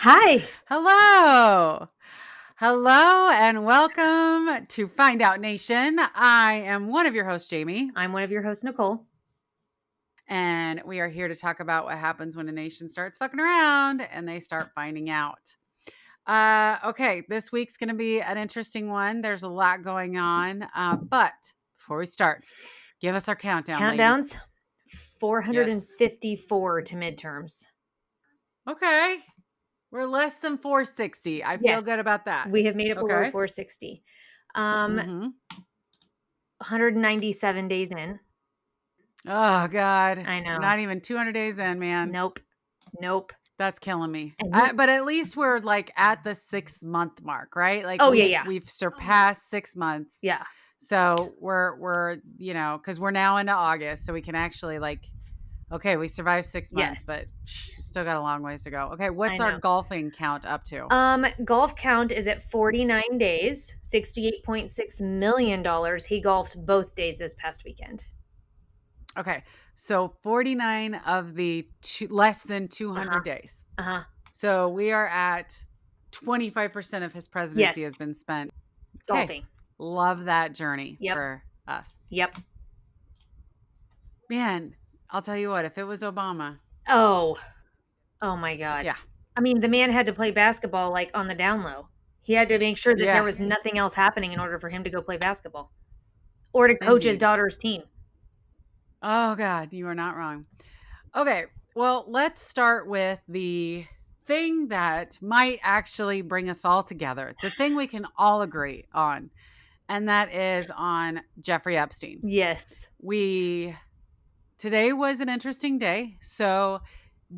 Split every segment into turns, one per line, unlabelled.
Hi.
Hello. Hello and welcome to Find Out Nation. I am one of your hosts, Jamie,
I'm one of your hosts, Nicole.
and we are here to talk about what happens when a nation starts fucking around and they start finding out. Okay, this week's going to be an interesting one. There's a lot going on. But before we start, give us our countdown, lady.
Countdowns
Yes.
454 to midterms.
Okay. We're less than 460. I feel
Yes,
good about that.
we have made it below
Okay.
460.
Mm-hmm.
197 days in.
Oh God,
I
we're
know.
not even 200 days in, man.
Nope. Nope.
That's killing me.
And we,
But at least we're like at the 6 month mark, right? Like
oh yeah,
we've
yeah.
we've surpassed 6 months.
Yeah.
So we're because we're now into August, so we can actually okay, we survived 6 months,
Yes.
but still got a long ways to go. Okay,
I
what's our
know.
golfing count up to?
Golf count is at 49 days, $68.6 million. He golfed both days this past weekend.
Okay, so 49 of the less than
Uh-huh.
200 days.
Uh-huh.
So we are at 25% of his presidency has
Yes.
been spent. Okay.
Golfing.
Love that journey
Yep.
for us.
Yep.
Man, I'll tell you what, if it was Obama,
Oh. Oh my God.
yeah.
I mean, the man had to play basketball like on the down low. He had to make sure that there was
Yes,
nothing else happening in order for him to go play basketball or to coach his
indeed.
daughter's team.
Oh, God, you are not wrong. Okay, well, let's start with the thing that might actually bring us all together, the thing we can all agree on, and that is on Jeffrey Epstein.
Yes.
Today was an interesting day. So,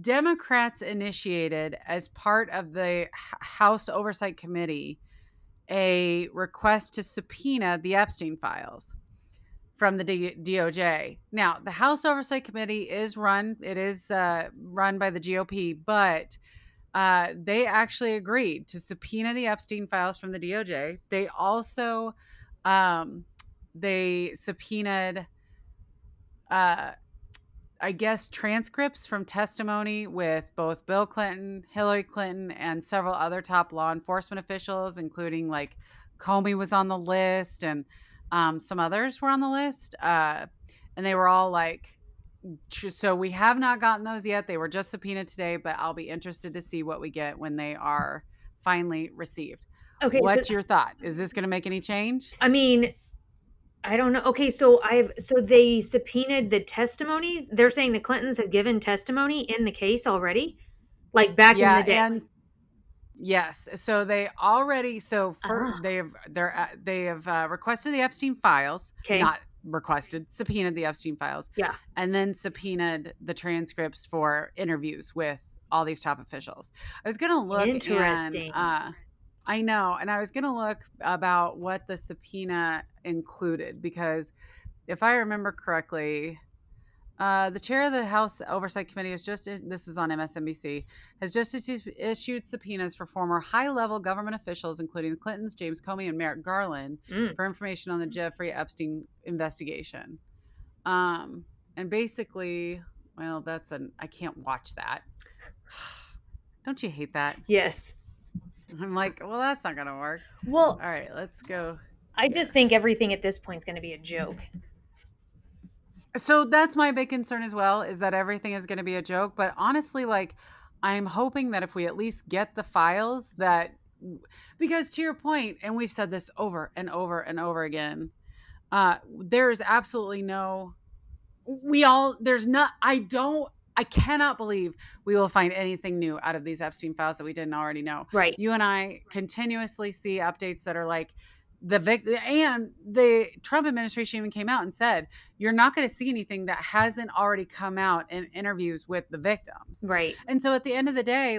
Democrats initiated, as part of the House Oversight Committee, a request to subpoena the Epstein files from the DOJ. Now, the House Oversight Committee is run by the GOP, but they actually agreed to subpoena the Epstein files from the DOJ. They also they subpoenaed I guess transcripts from testimony with both Bill Clinton, Hillary Clinton, and several other top law enforcement officials, including like Comey was on the list and some others were on the list. And they were all like, so we have not gotten those yet. They were just subpoenaed today, but I'll be interested to see what we get when they are finally received.
Okay. So,
What's your thought? Is this going to make any change?
I mean, I don't know. Okay. So they subpoenaed the testimony. They're saying the Clintons have given testimony in the case already, like back in
Yeah,
the day.
and yes. So they already
Oh,
they have requested the Epstein files,
okay.
not requested, subpoenaed the Epstein files,
Yeah.
and then subpoenaed the transcripts for interviews with all these top officials. I was going to look and
Interesting.
I know, and I was going to look about what the subpoena included because if I remember correctly, the chair of the House Oversight Committee this is on MSNBC, has just issued subpoenas for former high level government officials, including the Clintons, James Comey, and Merrick Garland,
Mm.
for information on the Jeffrey Epstein investigation. And basically, well, I can't watch that. Don't you hate that?
Yes.
I'm like, well, that's not going to work.
Well,
All right, let's go
I just
here.
think everything at this point is going to be a joke.
So that's my big concern as well, is that everything is going to be a joke. But honestly, I'm hoping that if we at least get the files because to your point, and we've said this over and over and over again, there is absolutely I cannot believe we will find anything new out of these Epstein files that we didn't already know.
Right.
You and I continuously see updates that are like the Trump administration even came out and said, you're not going to see anything that hasn't already come out in interviews with the victims.
Right.
And so at the end of the day,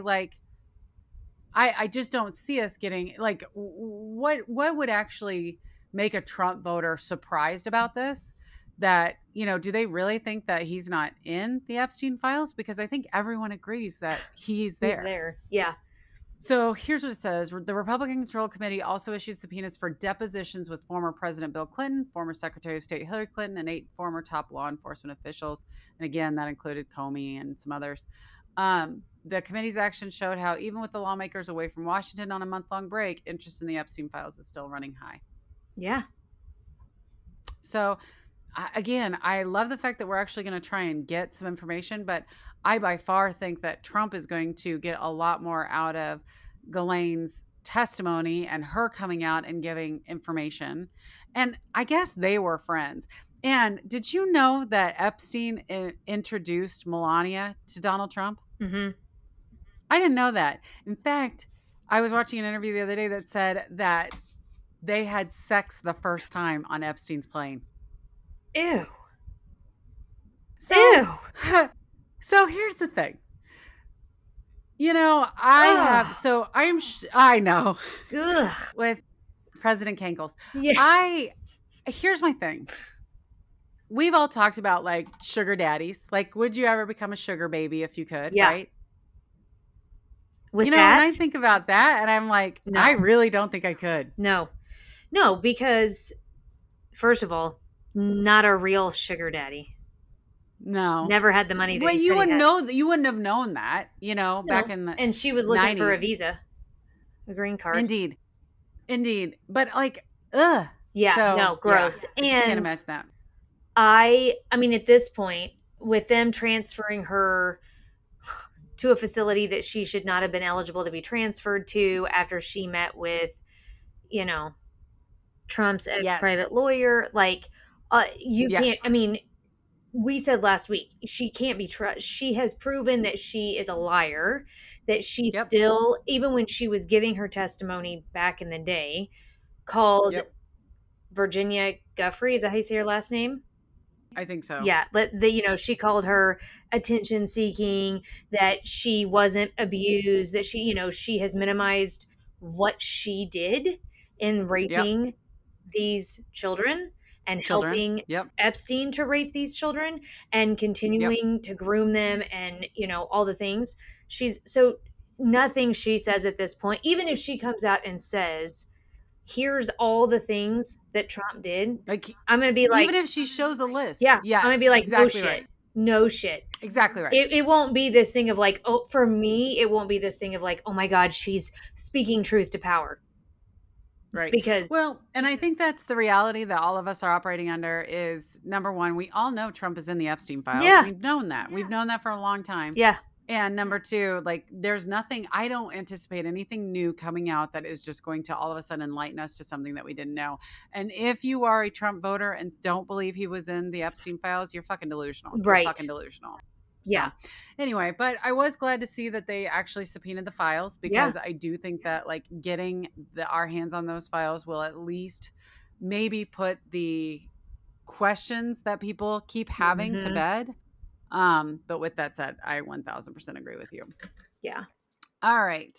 I just don't see us getting what would actually make a Trump voter surprised about this? That, do they really think that he's not in the Epstein files? Because I think everyone agrees that he's
He's
there.
there. Yeah.
So here's what it says. The Republican Control Committee also issued subpoenas for depositions with former President Bill Clinton, former Secretary of State Hillary Clinton, and 8 former top law enforcement officials. And again, that included Comey and some others. The committee's action showed how even with the lawmakers away from Washington on a month-long break, interest in the Epstein files is still running high.
Yeah.
So again, I love the fact that we're actually going to try and get some information, but I by far think that Trump is going to get a lot more out of Ghislaine's testimony and her coming out and giving information. And I guess they were friends. And did you know that Epstein introduced Melania to Donald Trump?
Mm-hmm.
I didn't know that. In fact, I was watching an interview the other day that said that they had sex the first time on Epstein's plane.
Ew.
So,
Ew.
so here's the thing. You know, I have,
Ugh.
so I'm, I know
Ugh.
with President Kankles.
Yeah.
Here's my thing. We've all talked about like sugar daddies. Like, would you ever become a sugar baby if you could,
Yeah.
right?
With
You know, and
that,
I think about that and I'm like, I
no.
really don't think I could.
No. No, because first of all, not a real sugar daddy.
No.
Never had the money that
Well,
he
you
said he
wouldn't
had.
know that. You wouldn't have known that, you know, back
No.
in the
And she was looking for a
90s.
visa, a green card.
Indeed. Indeed. But like, ugh.
Yeah,
So
no,
yeah,
gross.
I just can't
And
imagine that.
I mean, at this point, with them transferring her to a facility that she should not have been eligible to be transferred to after she met with, you know, Trump's ex
Yes.
private lawyer, like, you can't, I
Yes.
mean, we said last week she can't be trusted. She has proven that she is a liar, that she
Yep.
still, even when she was giving her testimony back in the day, called
Yep.
Virginia Guffrey. Is that how you say her last name?
I think so.
Yeah, she called her attention seeking, that she wasn't abused, that she has minimized what she did in
Yep.
raping these children and
Children.
helping
Yep.
Epstein to rape these children and
Yep.
continuing to groom them and, all the things. She's so nothing she says at this point, even if she comes out and says, here's all the things that Trump did,
Like
I'm going to be like,
even if she shows a list.
yeah, I'm gonna
Yes,
be like, no
exactly
shit.
right.
No shit.
Exactly right.
It won't be this thing of like, oh, for me, it won't be this thing of like, oh my God, she's speaking truth to power.
Right.
Because,
Well, and I think that's the reality that all of us are operating under is number one, we all know Trump is in the Epstein files.
yeah,
We've known that. We've known that for a long time.
yeah,
And number two, like there's nothing, I don't anticipate anything new coming out that is just going to all of a sudden enlighten us to something that we didn't know. And if you are a Trump voter and don't believe he was in the Epstein files, you're fucking delusional. You're
right.
fucking delusional.
Yeah,
So anyway, but I was glad to see that they actually subpoenaed the files
yeah.
because I do think that like getting our hands on those files will at least maybe put the questions that people keep having to
Hmm.
bed. But with that said, I 1000% agree with you.
Yeah.
All right.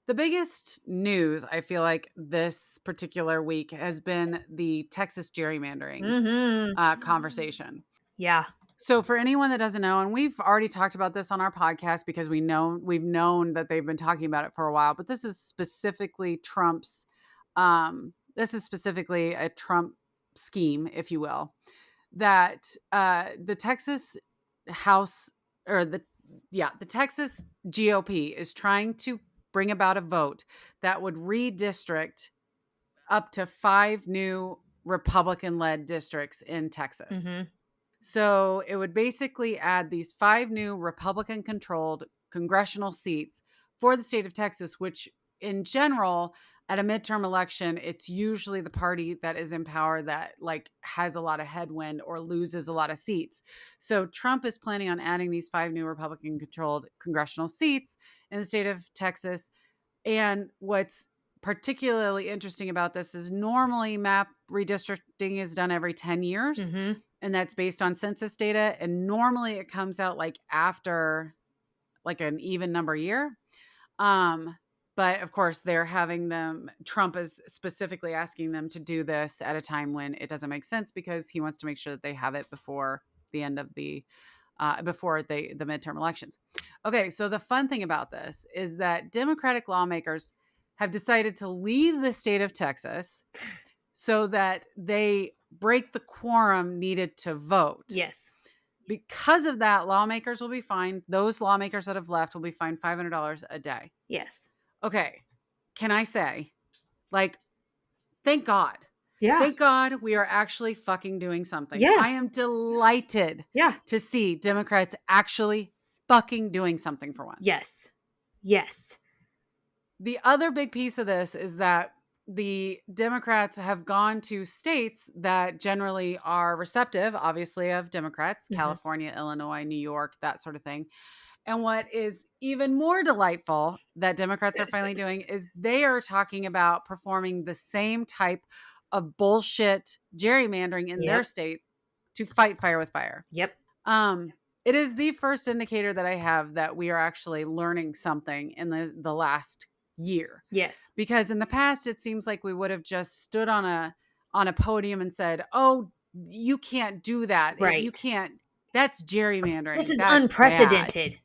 The biggest news I feel like this particular week has been the Texas gerrymandering
Hmm.
conversation.
Yeah.
So for anyone that doesn't know, and we've already talked about this on our podcast because we've known that they've been talking about it for a while, but this is specifically this is specifically a Trump scheme, if you will, that the Texas House or the Texas GOP is trying to bring about a vote that would redistrict up to 5 new Republican-led districts in Texas.
Hmm.
So it would basically add these 5 new Republican controlled congressional seats for the state of Texas, which in general, at a midterm election, it's usually the party that is in power that like has a lot of headwind or loses a lot of seats. So Trump is planning on adding these 5 new Republican controlled congressional seats in the state of Texas. And what's particularly interesting about this is normally map redistricting is done every 10 years
Hmm.
and that's based on census data. And normally it comes out like after like an even number year. But of course they're having them, Trump is specifically asking them to do this at a time when it doesn't make sense because he wants to make sure that they have it before the end of before the midterm elections. Okay, so the fun thing about this is that Democratic lawmakers have decided to leave the state of Texas so that they break the quorum needed to vote.
Yes.
Because of that, lawmakers will be fined. Those lawmakers that have left will be fined $500 a day.
Yes.
Okay. Can I say, like, thank God.
Yeah.
Thank God we are actually fucking doing something.
Yeah.
I am delighted
Yeah.
to see Democrats actually fucking doing something for once.
Yes. Yes.
The other big piece of this is that the Democrats have gone to states that generally are receptive, obviously, of Democrats,
Hmm.
California, Illinois, New York, that sort of thing. And what is even more delightful that Democrats are finally doing is they are talking about performing the same type of bullshit gerrymandering in their
Yep.
state to fight fire with fire.
Yep.
Um, it is the first indicator that I have that we are actually learning something in the last year.
Yes.
Because in the past it seems like we would have just stood on a podium and said, "Oh, you can't do that. You
Right.
can't, that's
This
gerrymandering.
is
That's bad."
unprecedented.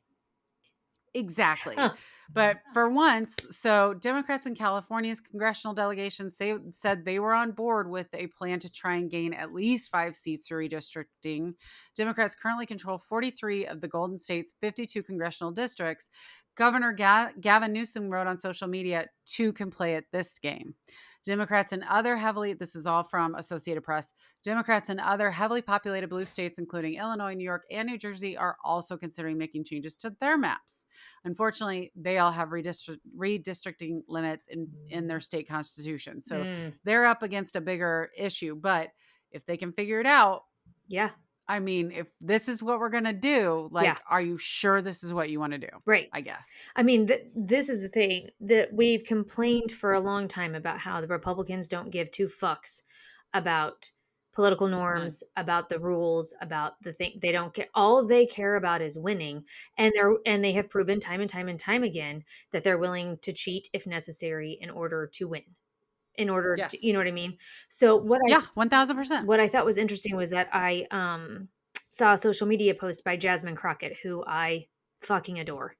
Exactly.
Huh.
But for once, so Democrats in California's congressional delegation said they were on board with a plan to try and gain at least 5 seats through redistricting. Democrats currently control 43 of the Golden State's 52 congressional districts. Governor Gavin Newsom wrote on social media, "Two can play at this game." Democrats and other heavily, this is all from Associated Press, Democrats in other heavily populated blue states, including Illinois, New York, and New Jersey, are also considering making changes to their maps. Unfortunately, they all have redistricting limits in their state constitution. So
Mm.
they're up against a bigger issue. But if they can figure it out,
Yeah.
I mean, if this is what we're going to do,
Yeah.
like, are you sure this is what you want to do?
Right.
I guess.
I mean, this is the thing that we've complained for a long time about how the Republicans don't give two fucks about political
None.
norms, about the rules, about the thing. They don't care. All they care about is winning, and they have proven time and time and time again that they're willing to cheat if necessary in order to win. In order to, you
Yes.
know what I mean? So
Yeah, 1000%.
what I thought was interesting was that I saw a social media post by Jasmine Crockett, who I fucking adore.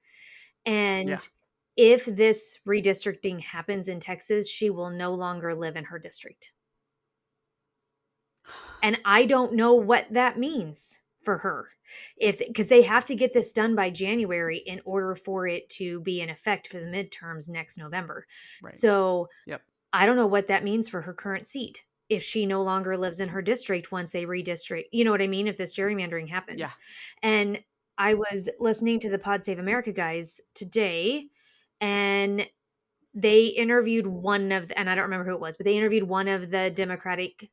Yeah.
And if this redistricting happens in Texas, she will no longer live in her district. And I don't know what that means for her. If because they have to get this done by January in order for it to be in effect for the midterms next November.
Right.
So
Yep.
I don't know what that means for her current seat. If she no longer lives in her district once they redistrict, you know what I mean? If this gerrymandering
Yeah.
happens. And I was listening to the Pod Save America guys today, and they interviewed one of the, and I don't remember who it was, but they interviewed one of the Democratic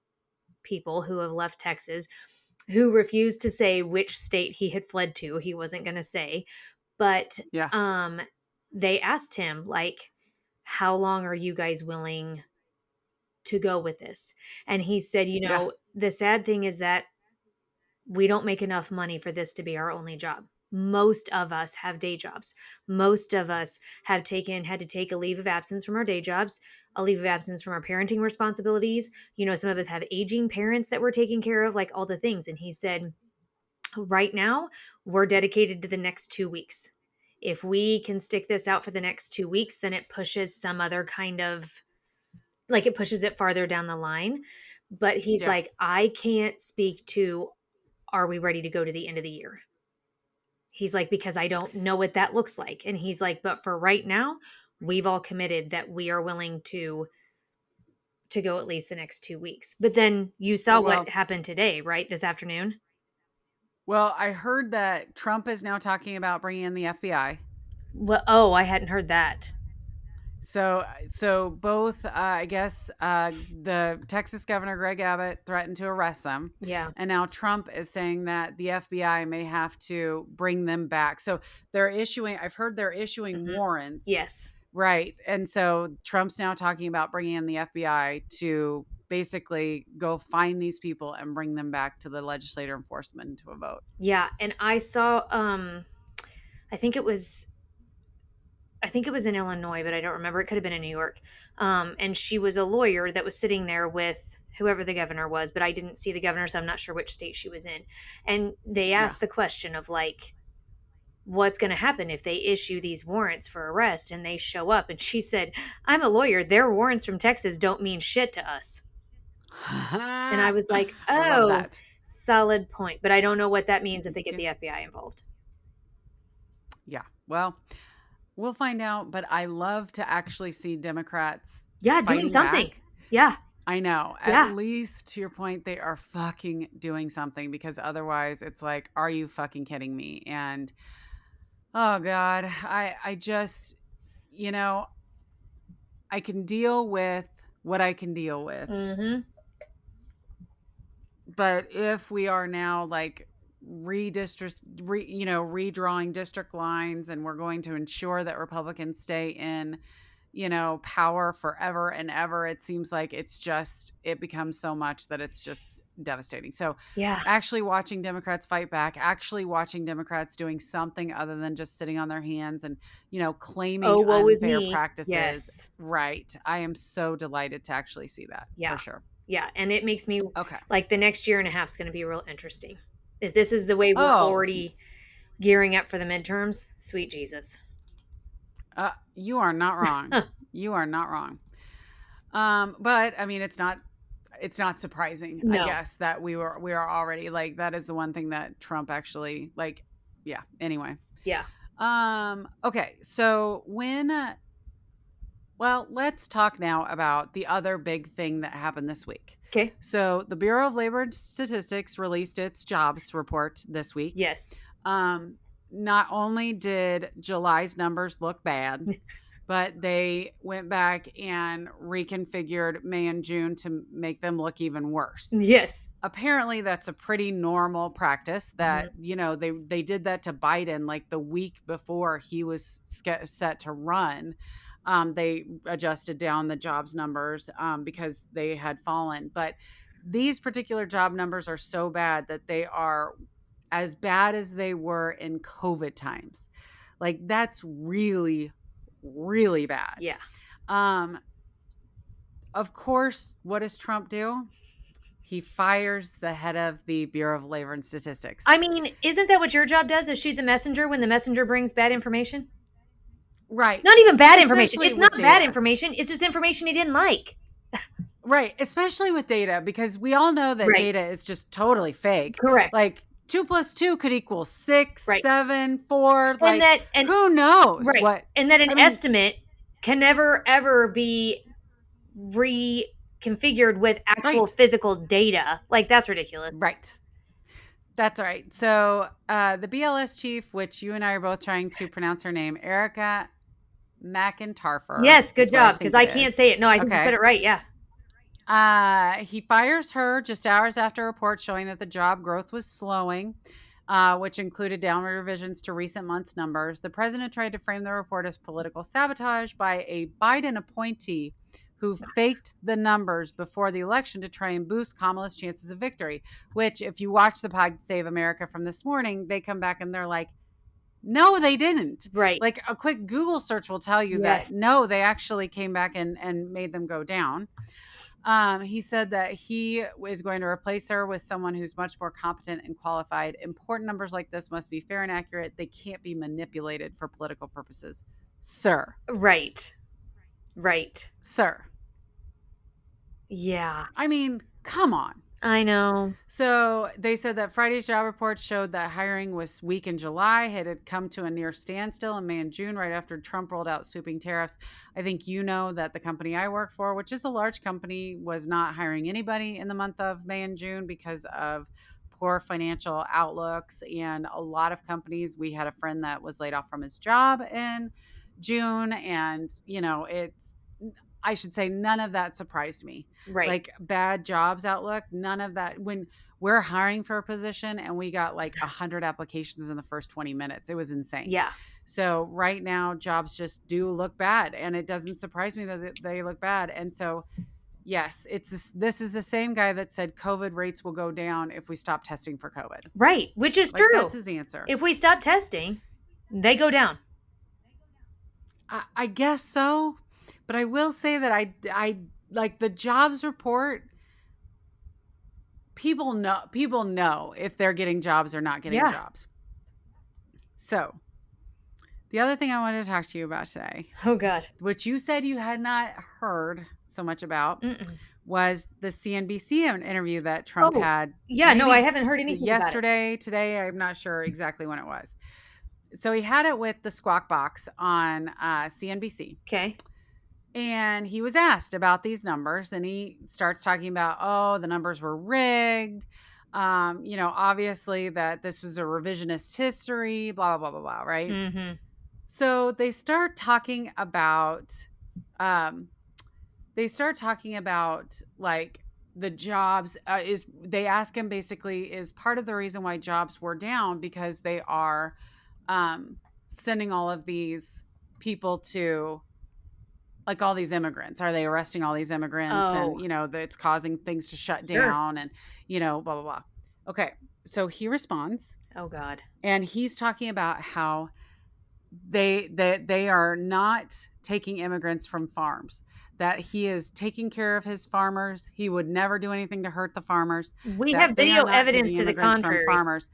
people who have left Texas who refused to say which state he had fled to. He wasn't going to say, but
Yeah.
um they asked him like, how long are you guys willing to go with this? And he said,
Yeah.
the sad thing is that we don't make enough money for this to be our only job. Most of us have day jobs. Most of us had to take a leave of absence from our day jobs, a leave of absence from our parenting responsibilities. Some of us have aging parents that we're taking care of, like all the things. And he said, right now, we're dedicated to the next 2 weeks. If we can stick this out for the next 2 weeks, then it pushes some other kind of, like, it pushes it farther down the line. But he's
Yeah.
like, I can't speak to, are we ready to go to the end of the year? He's like, because I don't know what that looks like. And he's like, but for right now, we've all committed that we are willing to go at least the next 2 weeks. But then you saw what
Well,
happened today, right? This afternoon.
I heard that Trump is now talking about bringing in the FBI.
Well, oh, I hadn't heard that.
So both, I guess, the Texas governor Greg Abbott threatened to arrest them,
Yeah.
and now Trump is saying that the FBI may have to bring them back. So they're issuing. I've heard they're issuing
Hmm.
warrants,
Yes.
right? And so Trump's now talking about bringing in the FBI to basically go find these people and bring them back to the legislator and force them into a vote.
Yeah. And I saw, I think it was, I think it was in Illinois, but I don't remember. It could have been in New York. And she was a lawyer that was sitting there with whoever the governor was, but I didn't see the governor, so I'm not sure which state she was in. And they
Yeah.
asked the question of like, what's going to happen if they issue these warrants for arrest and they show up? And she said, I'm a lawyer. Their warrants from Texas don't mean shit to us. And I was like,
I love
oh,
that.
Solid point, but I don't know what that means if they get
Yeah.
the FBI involved.
Yeah. Well, we'll find out, but I love to actually see Democrats
Yeah, doing
fighting
something.
back.
Yeah.
I know. At
Yeah.
least to your point, they are fucking doing something, because otherwise it's like, are you fucking kidding me? And oh God, I just, you know, I can deal with what I can deal with.
Mm-hmm.
But if we are now like redrawing district lines, and we're going to ensure that Republicans stay in, power forever and ever, it seems like it becomes so much that it's just devastating. So
Yeah.
actually watching Democrats fight back, actually watching Democrats doing something other than just sitting on their hands and,
Oh,
claiming
woe is
unfair
me.
practices.
Yes.
Right. I am so delighted to actually see that, for
Yeah.
sure.
Yeah. And it makes me
Okay.
like the next year and a half is going to be real interesting. If this is the way we're
Oh,
already gearing up for the midterms, sweet Jesus.
you are not wrong. You are not wrong. But I mean, it's not surprising, I
No.
guess, that we are already like, that is the one thing that Trump actually like. Yeah. Anyway.
Yeah.
Okay. So well, let's talk now about the other big thing that happened this week.
Okay.
So the Bureau of Labor Statistics released its jobs report this week.
Yes.
Um, Not only did July's numbers look bad, but they went back and reconfigured May and June to make them look even worse.
Yes.
Apparently that's a pretty normal practice,
Mhm.
that they did that to Biden like the week before he was set to run. They adjusted down the jobs numbers because they had fallen, but these particular job numbers are so bad that they are as bad as they were in COVID times. Like, that's really, really bad.
Yeah.
Um, of course, what does Trump do? He fires the head of the Bureau of Labor and Statistics.
I mean, isn't that what your job does? Is shoot the messenger when the messenger brings bad information?
Right.
Not even bad information.
Especially
It's
with
not bad
data.
information. It's just information he didn't like.
Right. Especially with data, because we all know that
Right.
data is just totally fake.
Correct.
Like, 2 + 2 could equal 6,
Right.
7, 4.
And
Like,
that and
who knows
right.
what?
And that an
I mean,
estimate can never ever be reconfigured with actual
right.
physical data. Like that's ridiculous.
Right. That's right. So the BLS chief, which you and I are both trying to pronounce her name, Erica McIntarfer,
Yes, good
is what I
job because
think
I
it
can't
is.
say it. No, I think you said
Okay.
it right. Yeah.
He fires her just hours after reports showing that the job growth was slowing, which included downward revisions to recent months' numbers. The president tried to frame the report as political sabotage by a Biden appointee who faked the numbers before the election to try and boost Kamala's chances of victory, which, if you watch the Pod Save America from this morning, they come back and they're like, no, they didn't.
Right.
Like, a quick Google search will tell you that
Yes.
no, they actually came back and made them go down. He said that he is going to replace her with someone who's much more competent and qualified. Important numbers like this must be fair and accurate. They can't be manipulated for political purposes. Sir.
Right. Right.
Sir.
Yeah.
I mean, come on.
I know.
So they said that Friday's job report showed that hiring was weak in July. It had come to a near standstill in May and June, right after Trump rolled out sweeping tariffs. I think you know that the company I work for, which is a large company, was not hiring anybody in the month of May and June because of poor financial outlooks. And a lot of companies, we had a friend that was laid off from his job in June. And, I should say none of that surprised me.
Right.
Like, bad jobs outlook, none of that. When we're hiring for a position and we got like 100 applications in the first 20 minutes, it was insane.
Yeah.
So right now jobs just do look bad, and it doesn't surprise me that they look bad. And so, yes, this is the same guy that said COVID rates will go down if we stop testing for COVID.
Right. Which is
Like,
true.
that's his answer.
If we stop testing, they go down.
I guess so. But I will say that I like the jobs report. People know if they're getting jobs or not getting
Yeah.
jobs. So the other thing I wanted to talk to you about today,
Oh God.
which you said you had not heard so much about,
Mm-mm.
was the CNBC interview that Trump
Oh,
had
yeah, no, I
maybe
haven't heard anything about it.
yesterday, today. I'm not sure exactly when it was. So he had it with the Squawk Box on CNBC.
Okay.
And he was asked about these numbers, and he starts talking about, oh, the numbers were rigged. Obviously that this was a revisionist history, blah, blah, blah, blah, blah, right?
Mhm.
So um, they start talking about like the jobs is they ask him basically is part of the reason why jobs were down because they are um, sending all of these people to like all these immigrants. Are they arresting all these immigrants? And,
Oh,
it's causing things to shut
sure.
down and, blah, blah, blah. Okay. So he responds
Oh god.
and he's talking about how they are not taking immigrants from farms, that he is taking care of his farmers. He would never do anything to hurt the farmers,
We have
that they are
video
not
evidence
taking
to the
immigrants from
contrary.
farmers.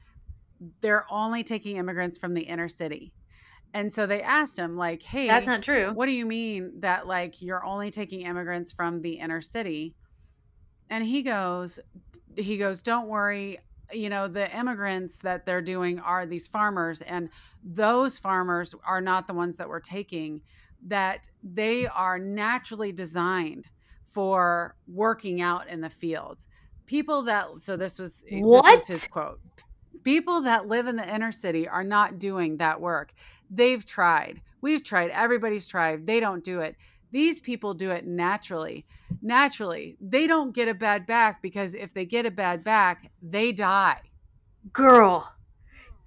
They're only taking immigrants from the inner city. And so they asked him, like,
That's
hey,
not true.
what do you mean that, like, you're only taking immigrants from the inner city? And he goes, don't worry. The immigrants that they're doing are these farmers, and those farmers are not the ones that we're taking, that they are naturally designed for working out in the fields. So this was his
What?
quote. People that live in the inner city are not doing that work. They've tried. We've tried. Everybody's tried. They don't do it. These people do it naturally. Naturally, they don't get a bad back because if they get a bad back, they die.
Girl,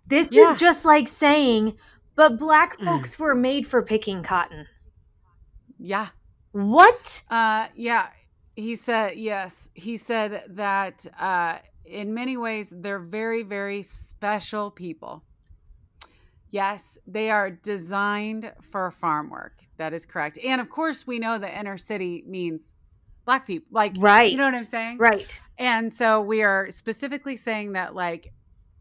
this is
Yeah.
just like saying, but black folks were made for picking cotton.
Yeah.
What?
Yeah. He said, yes. He said that in many ways, they're very, very special people. Yes, they are designed for farm work. That is correct. And of course, we know the inner city means black people. Like, you
Right.
know what I'm saying?
Right.
And so we are specifically saying that, like,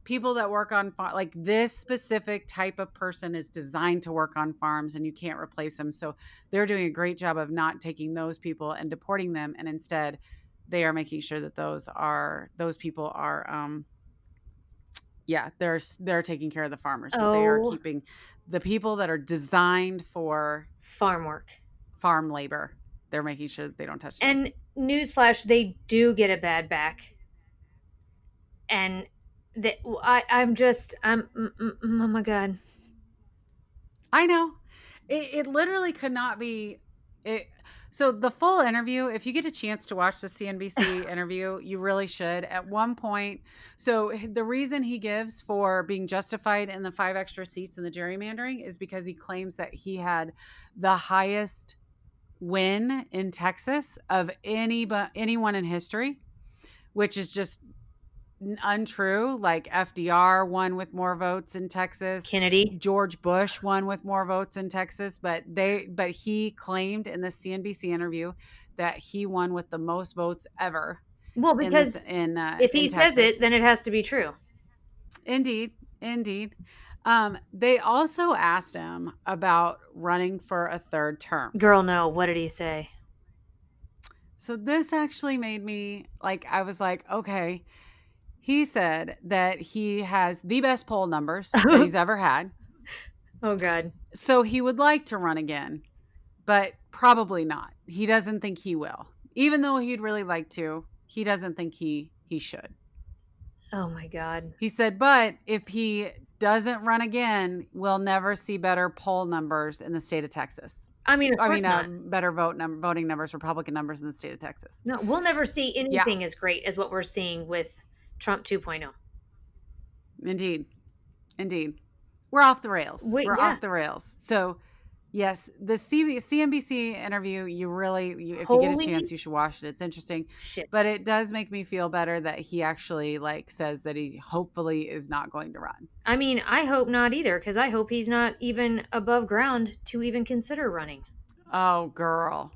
people that work on like this specific type of person is designed to work on farms and you can't replace them. So they're doing a great job of not taking those people and deporting them. And instead, they are making sure that those people are yeah, they're taking care of the farmers, that they are
Oh,
keeping the people that are designed for
farm work.
farm labor. They're making sure that they don't touch them.
And newsflash, they do get a bad back. And oh my God.
I know. It literally could not be it. So the full interview, if you get a chance to watch the CNBC interview, you really should. At one point, so the reason he gives for being justified in the 5 extra seats in the gerrymandering is because he claims that he had the highest win in Texas of anyone in history, which is just untrue. Like FDR won with more votes in Texas.
Kennedy.
George Bush won with more votes in Texas, but he claimed in the CNBC interview that he won with the most votes ever
Well,
in this
because if he
in
says it,
Texas.
then it has to be true.
Indeed, indeed. They also asked him about running for a third term.
Girl, no. What did he say?
So this actually made me like, I was like, okay. He said that he has the best poll numbers that he's ever had.
Oh, God.
So he would like to run again, but probably not. He doesn't think he will. Even though he'd really like to, he doesn't think he should.
Oh, my God.
He said, but if he doesn't run again, we'll never see better poll numbers in the state of Texas.
I mean, of
I
course
mean,
not.
better voting numbers, Republican numbers in the state of Texas.
No, we'll never see
Yeah,
anything as great as what we're seeing with Trump 2.0.
indeed. Indeed. We're off the rails.
Wait,
We're
yeah.
off the rails. So, yes, the CNBC interview, if you get a
Holy
chance, you should watch it. It's interesting.
shit.
But it does make me feel better that he actually like says that he hopefully is not going to run.
I mean, I hope not either, because I hope he's not even above ground to even consider running.
Oh, girl.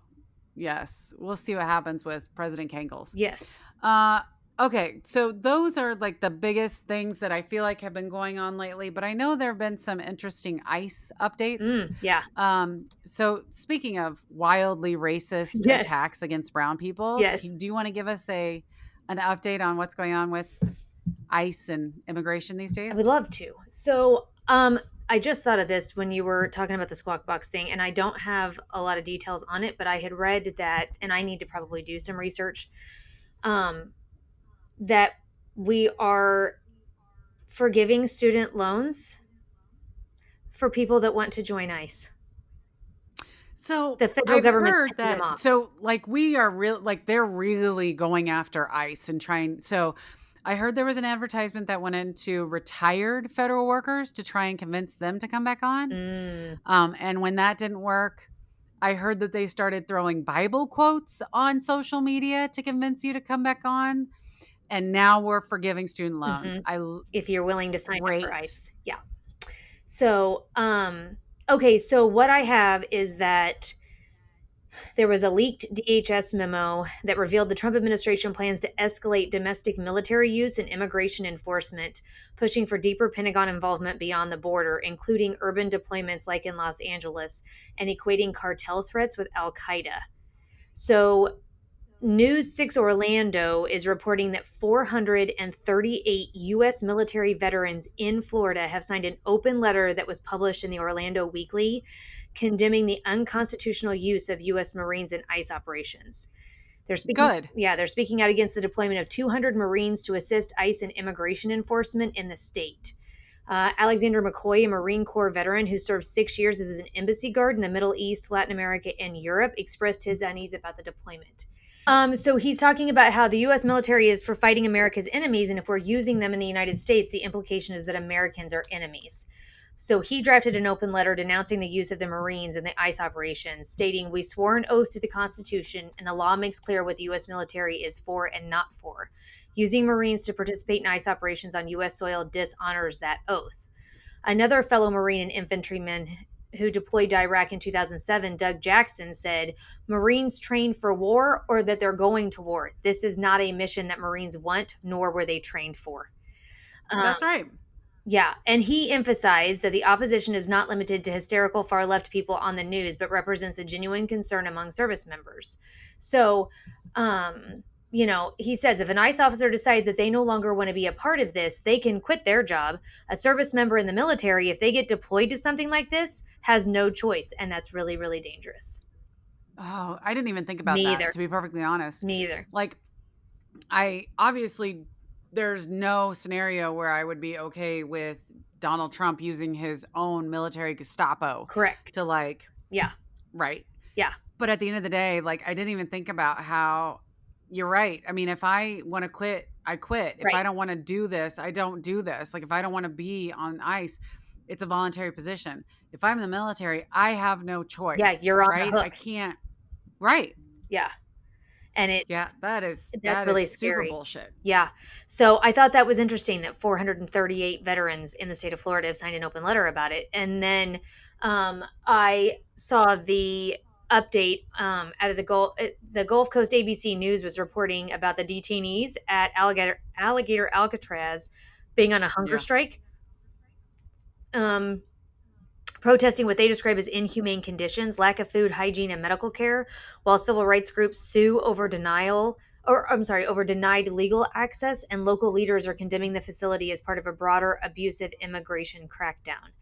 Yes. We'll see what happens with President Kangles.
Yes.
Uh Okay, so those are like the biggest things that I feel like have been going on lately, but I know there have been some interesting ICE updates.
Yeah.
So speaking of wildly racist
Yes.
attacks against brown people,
Yes.
do you want to give us a an update on what's going on with ICE and immigration these
I
days?
would love to. I just thought of this when you were talking about the squawk box thing, and I don't have a lot of details on it, but I had read that, and I need to probably do some research, um, that we are forgiving student loans for people that want to join ICE.
So
The federal
I've
government's
heard
paying them
that.
off.
So like we are real, like they're really going after ICE and trying. So I heard there was an advertisement that went into retired federal workers to try and convince them to come back on.
Mm,
And when that didn't work, I heard that they started throwing Bible quotes on social media to convince you to come back on. And now we're forgiving student loans.
hmm. If you're willing to sign up for
Great.
ICE. Yeah. So, okay. So what I have is that there was a leaked DHS memo that revealed the Trump administration plans to escalate domestic military use and immigration enforcement, pushing for deeper Pentagon involvement beyond the border, including urban deployments like in Los Angeles, and equating cartel threats with Al Qaeda. So, News 6 Orlando is reporting that 438 U.S. military veterans in Florida have signed an open letter that was published in the Orlando Weekly condemning the unconstitutional use of U.S. Marines in ICE operations.
Good.
They're speaking out against the deployment of 200 Marines to assist ICE in immigration enforcement in the state. Alexander McCoy, a Marine Corps veteran who served 6 years as an embassy guard in the Middle East, Latin America, and Europe, expressed his unease about the deployment. So he's talking about how the U.S. military is for fighting America's enemies, and if we're using them in the United States, the implication is that Americans are enemies. So he drafted an open letter denouncing the use of the Marines in the ICE operations, stating, "We swore an oath to the Constitution, and the law makes clear what the U.S. military is for and not for. Using Marines to participate in ICE operations on U.S. soil dishonors that oath." Another fellow Marine and infantryman who deployed to Iraq in 2007, Doug Jackson, said, "Marines train for war or that they're going to war. This is not a mission that Marines want, nor were they trained for." Um,
That's right.
yeah, and he emphasized that the opposition is not limited to hysterical far left people on the news, but represents a genuine concern among service members. So, he says if an ICE officer decides that they no longer want to be a part of this, they can quit their job. A service member in the military, if they get deployed to something like this, has no choice, and that's really, really dangerous.
Oh, I didn't even think about
Me
that,
either.
to be perfectly honest.
Me either.
Like, I obviously, there's no scenario where I would be okay with Donald Trump using his own military Gestapo
Correct.
to like,
Yeah.
right.
Yeah.
But at the end of the day, like, I didn't even think about how you're right. I mean, if I want to quit, I quit. If
Right.
I don't want to do this, I don't do this. Like, if I don't want to be on ICE, it's a voluntary position. If I'm in the military, I have no
Yeah,
choice,
you're on the
right? I
hook.
can't, right.
Yeah. And
Yeah,
that's
that is
really
super
scary.
bullshit.
Yeah. So I thought that was interesting that 438 veterans in the state of Florida have signed an open letter about it. And then I saw the update out of the Gulf Coast ABC News was reporting about the detainees at Alligator Alcatraz being on a hunger
Yeah.
strike, um, protesting what they describe as inhumane conditions, lack of food, hygiene, and medical care, while civil rights groups sue over denied legal access, and local leaders are condemning the facility as part of a broader abusive immigration crackdown.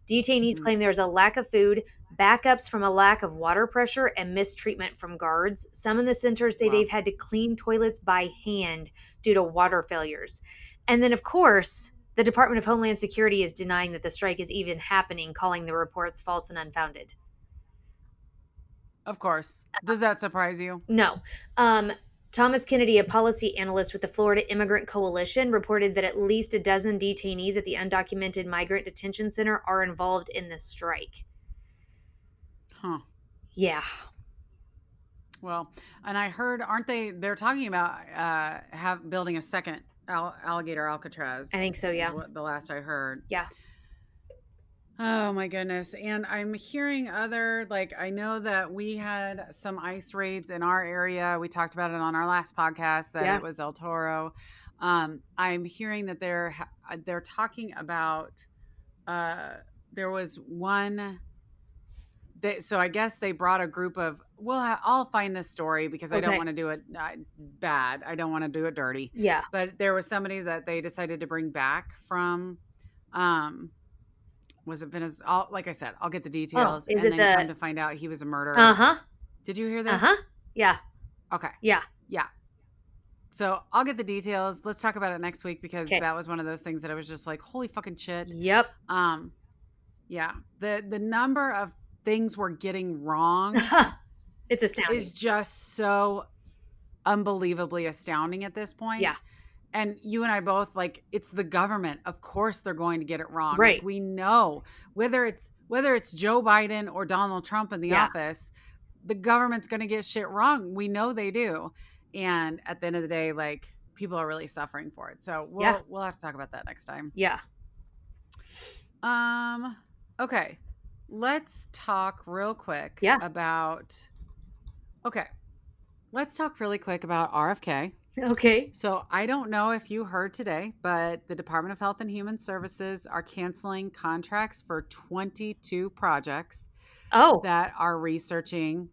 Detainees
Mhm.
claim there's a lack of food, backups from a lack of water pressure, and mistreatment from guards. Some in the center say
Wow.
they've had to clean toilets by hand due to water failures. And then, of course, the Department of Homeland Security is denying that the strike is even happening, calling the reports false and unfounded.
Of course. Does that surprise you?
No. Thomas Kennedy, a policy analyst with the Florida Immigrant Coalition, reported that at least a dozen detainees at the undocumented migrant detention center are involved in the strike.
Huh.
Yeah,
Well, and I heard, aren't they're talking about have building a second alligator Alcatraz
I think so.
is
Yeah.
what the last I heard.
Yeah.
Oh my goodness. And I'm hearing other, like, I know that we had some ice raids in our area. We talked about it on our last podcast that
Yeah.
it was El Toro. I'm hearing that they're talking about, uh, there was one. So I guess they brought a group of. Well, I'll find this story because I don't
Okay.
want to do it bad. I don't want to do it dirty.
Yeah.
But there was somebody that they decided to bring back from. Um, was it Venezuela? Like I said, I'll get the
Oh,
details,
is
and
it
then come
the
to find out he was a murderer.
uh-huh.
Did you hear
Uh-huh.
this?
Yeah.
Okay,
Yeah.
yeah. So I'll get the details. Let's talk about it next week because
Okay.
that was one of those things that I was just like, holy fucking shit.
Yep.
Um, yeah. The number of things we're getting wrong
It's
is
astounding.
just so unbelievably astounding at this point.
Yeah.
And you and I both, like, it's the government. Of course they're going to get it wrong. Like,
Right.
we know whether it's Joe Biden or Donald Trump in the
Yeah.
office, the government's going to get shit wrong. We know they do. And at the end of the day, like, people are really suffering for it. So
Yeah.
we'll have to talk about that next time.
Yeah.
Um okay. Let's talk real quick
Yeah.
about Okay. Let's talk really quick about RFK.
Okay.
So, I don't know if you heard today, but the Department of Health and Human Services are canceling contracts for 22 projects
Oh.
that are researching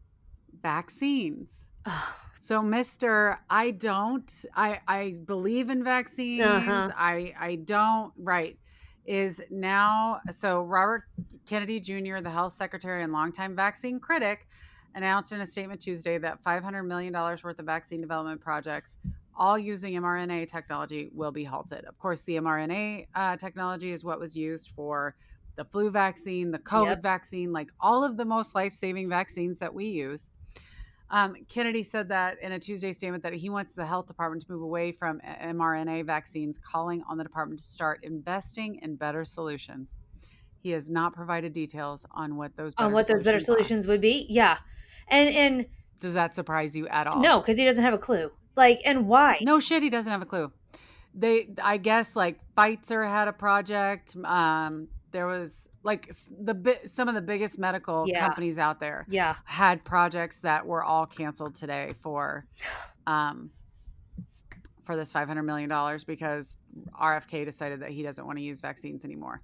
vaccines.
Oh.
So, Mr. I believe in vaccines.
Uh-huh.
I don't, right, is now, so Robert Kennedy Jr., the health secretary and longtime vaccine critic, announced in a statement Tuesday that $500 million worth of vaccine development projects, all using mRNA technology, will be halted. Of course, the mRNA technology is what was used for the flu vaccine, the COVID
Yep.
vaccine, like all of the most life saving vaccines that we use. Kennedy said that in a Tuesday statement that he wants the health department to move away from mRNA vaccines, calling on the department to start investing in better solutions. He has not provided details on what those
On
better
what those better
solutions are.
solutions would be. Yeah. And
Does that surprise you at all?
no, because he doesn't have a clue. Like, and why?
No shit, he doesn't have a clue. I guess, like, Pfizer had a project. There was like some of the biggest medical
Yeah.
companies out there
Yeah.
had projects that were all canceled today um, for this $500 million because RFK decided that he doesn't want to use vaccines anymore.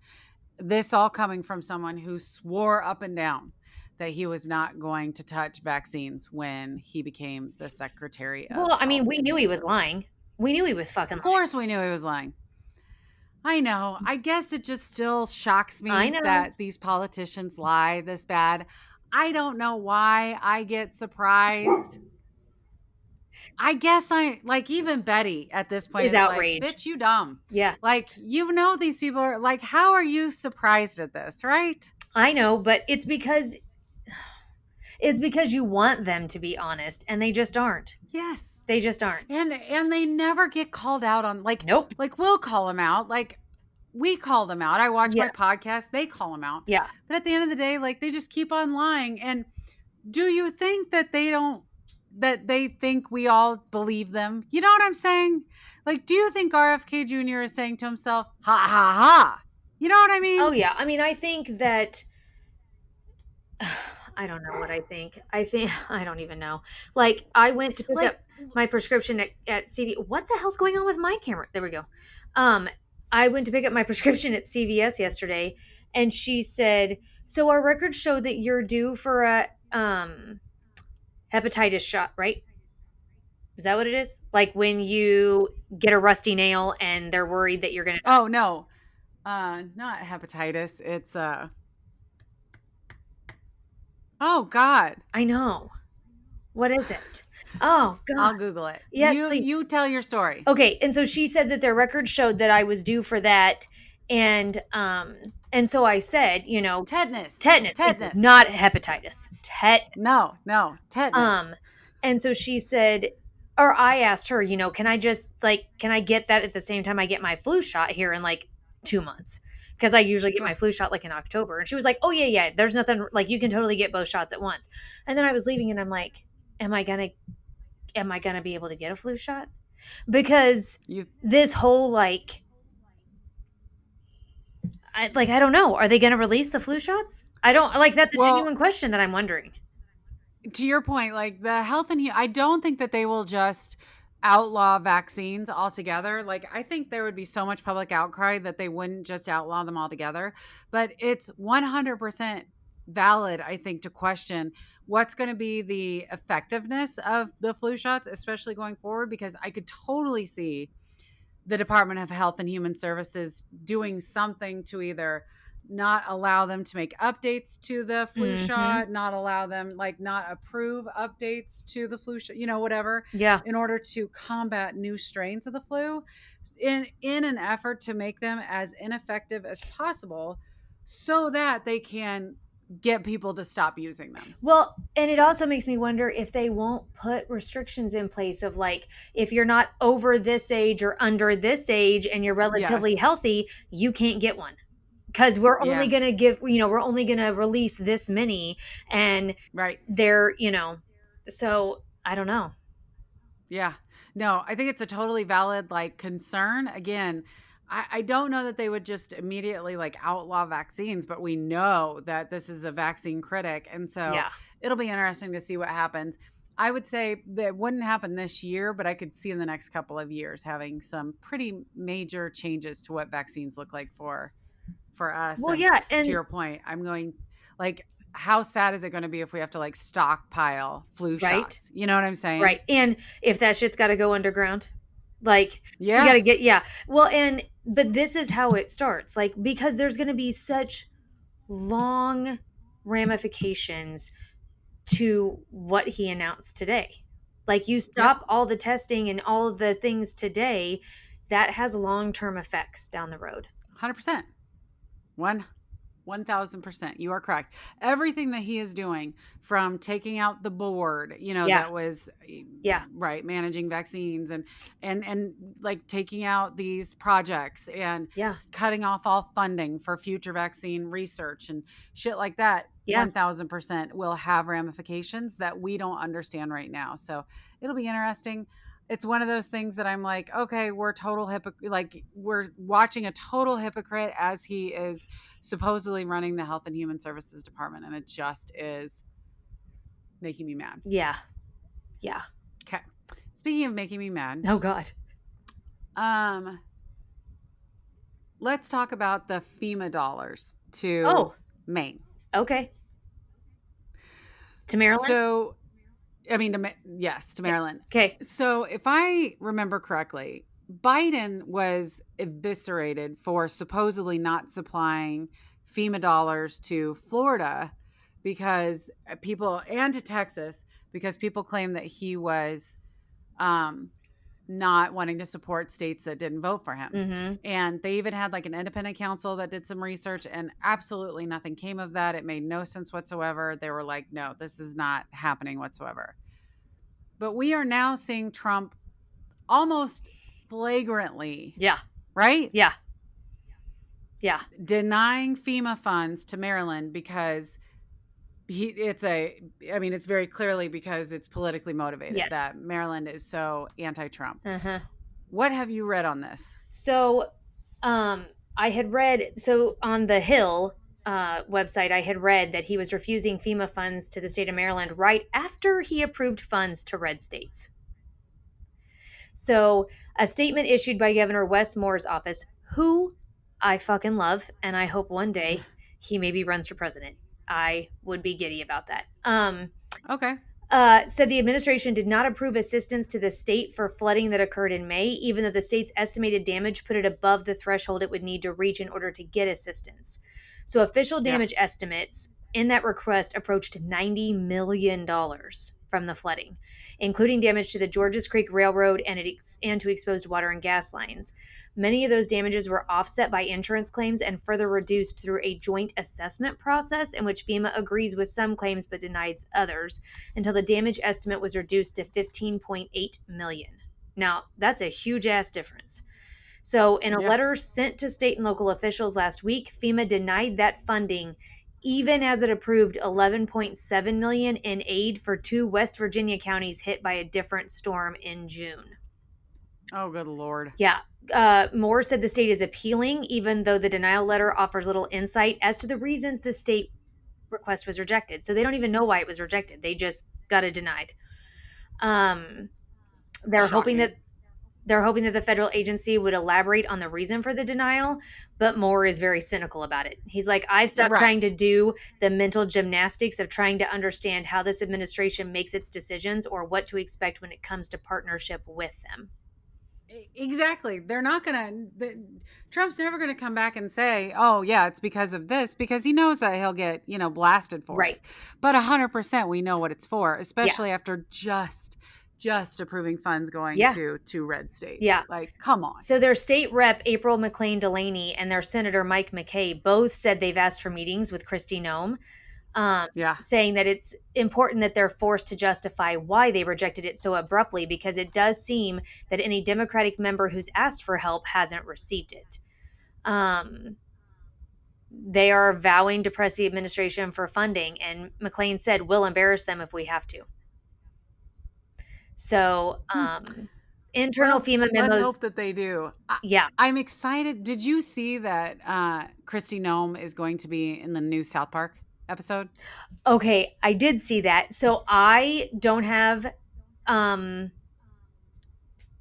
This all coming from someone who swore up and down that he was not going to touch vaccines when he became the Secretary of
Well, I mean,
Health
we
and
knew he
Human
was
Services.
lying. We knew he was fucking
Of
lying.
course, we knew he was lying. I know. I guess it just still shocks
I
me
know.
that these politicians lie this bad. I don't know why I get surprised. I guess even Betty at this point
Is
is like,
outraged.
bitch, you dumb.
Yeah.
Like, these people are like, how are you surprised at this, right?
I know, but it's because you want them to be honest and they just aren't.
Yes.
They just aren't.
And they never get called out on,
Nope.
like we'll call them out. Like, we call them out. I watch
Yeah.
my podcast, they call them out.
Yeah.
But at the end of the day, like, they just keep on lying. And do you think that they think we all believe them? You know what I'm saying? Like, do you think RFK Jr. is saying to himself, ha ha ha? You know what I mean?
Oh yeah. I mean, I think that I don't know what I think. I think I don't even know. Like I went to pick
Like,
up my prescription at CV. What the hell's going on with my camera? There we go. Um, I went to pick up my prescription at CVS yesterday, and she said, "So our records show that you're due for a hepatitis shot, right? Is that what it is? Like when you get a rusty nail and they're worried that you're gonna die."
oh no, not hepatitis. It's oh God.
I know. What is it? Oh God.
I'll Google it.
Yes,
You
please.
you tell your story.
Okay, and so she said that their records showed that I was due for that, and so I said,
Tetanus.
tetanus,
Tetanus.
not hepatitis,
No, tetanus.
and so she said, or I asked her, can I just can I get that at the same time I get my flu shot here in like 2 months? Because I usually get my flu shot like in October, and she was like, "Oh yeah, there's nothing like you can totally get both shots at once." And then I was leaving, and I'm like, "Am I gonna be able to get a flu shot?" Because
You
this whole like I don't know. Are they going to release the flu shots? I don't like that's a
Well,
genuine question that I'm wondering.
to your point, like the health and I don't think that they will just outlaw vaccines altogether. Like I think there would be so much public outcry that they wouldn't just outlaw them altogether. But it's 100% valid, I think, to question what's going to be the effectiveness of the flu shots, especially going forward, because I could totally see the Department of Health and Human Services doing something to either not allow them to make updates to the flu
Mhm.
shot, not allow them, like, not approve updates to the flu shot, whatever,
Yeah.
in order to combat new strains of the flu in an effort to make them as ineffective as possible so that they can get people to stop using them.
Well, and it also makes me wonder if they won't put restrictions in place of like, if you're not over this age or under this age and you're relatively
Yes.
healthy, you can't get one. Because we're only
Yeah.
going to give, we're only going to release this many. And
Right.
they're, so I don't know.
Yeah. No, I think it's a totally valid like concern. Again, I don't know that they would just immediately like outlaw vaccines, but we know that this is a vaccine critic. And so
Yeah.
it'll be interesting to see what happens. I would say that it wouldn't happen this year, but I could see in the next couple of years having some pretty major changes to what vaccines look like for us.
Well,
And
yeah.
to
And
your point, I'm going like how sad is it going to be if we have to like stockpile flu
right.
shots? You know what I'm saying?
Right. And if that shit's got to go underground, like we got to
Yes.
get, yeah. Well, but this is how it starts. Like, because there's going to be such long ramifications to what he announced today. Like, you
Yep.
stop all the testing and all of the things today, that has long term effects down the road.
100%. One 1000%. You are correct. Everything that he is doing, from taking out the board,
Yeah.
that was
Yeah.
right, managing vaccines, and like taking out these projects and
Yeah.
cutting off all funding for future vaccine research and shit like that,
Yeah.
1000% will have ramifications that we don't understand right now. So it'll be interesting. It's one of those things that I'm like, okay, we're total hypocrite. Like we're watching a total hypocrite as he is supposedly running the Health and Human Services Department, and it just is making me mad.
Yeah. Yeah.
Okay. Speaking of making me mad,
Oh, God.
um, let's talk about the FEMA dollars to
Oh,
Maine.
okay. To Maryland?
So, I mean, yes, to Maryland.
Okay.
So, if I remember correctly, Biden was eviscerated for supposedly not supplying FEMA dollars to Florida because people, and to Texas, because people claim that he was um, not wanting to support states that didn't vote for him.
Mm-hmm.
And they even had like an independent council that did some research, and absolutely nothing came of that. It made no sense whatsoever. They were like, no, this is not happening whatsoever. But we are now seeing Trump almost flagrantly,
Yeah.
right?
Yeah. Yeah.
Denying FEMA funds to Maryland because it's very clearly because it's politically motivated
Yes.
that Maryland is so anti-Trump.
Uh-huh.
What have you read on this?
So, I had read, so on the Hill website, I had read that he was refusing FEMA funds to the state of Maryland right after he approved funds to red states. So, a statement issued by Governor Wes Moore's office, who I fucking love, and I hope one day he maybe runs for president. I would be giddy about that.
Okay.
Said the administration did not approve assistance to the state for flooding that occurred in May, even though the state's estimated damage put it above the threshold it would need to reach in order to get assistance. So, official
Yeah.
damage estimates in that request approached $90 million from the flooding, including damage to the Georges Creek Railroad and to exposed water and gas lines. Many of those damages were offset by insurance claims and further reduced through a joint assessment process in which FEMA agrees with some claims but denies others until the damage estimate was reduced to 15.8 million. Now, that's a huge ass difference. So, in a
Yeah.
letter sent to state and local officials last week, FEMA denied that funding even as it approved 11.7 million in aid for two West Virginia counties hit by a different storm in June.
Oh, good Lord.
Yeah. Moore said the state is appealing, even though the denial letter offers little insight as to the reasons the state request was rejected. So they don't even know why it was rejected. They just got it denied. Um, they're hoping
Shocking.
that the federal agency would elaborate on the reason for the denial, but Moore is very cynical about it. He's like, I've stopped trying to
Right.
do the mental gymnastics of trying to understand how this administration makes its decisions or what to expect when it comes to partnership with them.
Exactly. They're not going to, Trump's never going to come back and say, oh, yeah, it's because of this, because he knows that he'll get, blasted for it.
Right.
But 100% we know what it's for,
Yeah.
especially after just approving funds going
Yeah.
to two red states.
Yeah.
Like, come on.
So their state rep, April McLean Delaney, and their senator, Mike McKay, both said they've asked for meetings with Kristi Noem,
Yeah.
saying that it's important that they're forced to justify why they rejected it so abruptly, because it does seem that any Democratic member who's asked for help hasn't received it. They are vowing to press the administration for funding, and McLean said, we'll embarrass them if we have to. So,
Hmm.
internal
Well,
FEMA
let's
memos,
hope that they do.
yeah.
I'm excited. Did you see that Kristi Noem is going to be in the new South Park episode?
Okay, I did see that. So I don't have um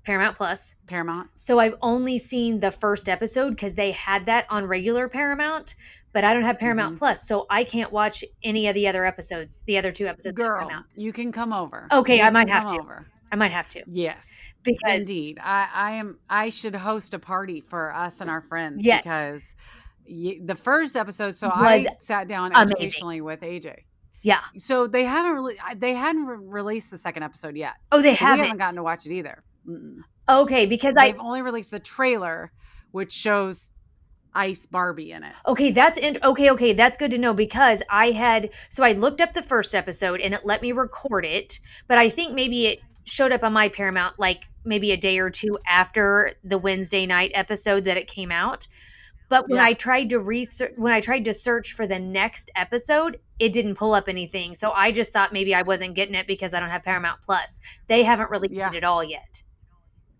Paramount Plus.
Paramount?
So I've only seen the first episode because they had that on regular Paramount, but I don't have Paramount
Hmm.
Plus, so I can't watch any of the other episodes, the other two episodes that have come
Girl,
out.
you can come over.
Okay,
You
I might
can
have
come
to.
over.
I might have to
Yes,
because
indeed. I should host a party for us and our friends
yes,
because the first episode. So
was
I sat down
amazing.
educationally with AJ.
Yeah.
So they hadn't released the second episode yet.
Oh, they
So we haven't gotten
haven't.
to watch it either. Mm-mm.
Okay, because I
They've only released the trailer, which shows Ice Barbie in it.
okay, okay, that's good to know because I looked up the first episode and it let me record it, but I think maybe it showed up on my Paramount like maybe a day or two after the Wednesday night episode that it came out. But
Yeah,
when I tried to search for the next episode, it didn't pull up anything. So I just thought maybe I wasn't getting it because I don't have Paramount Plus. They haven't released
yeah.
it at all yet.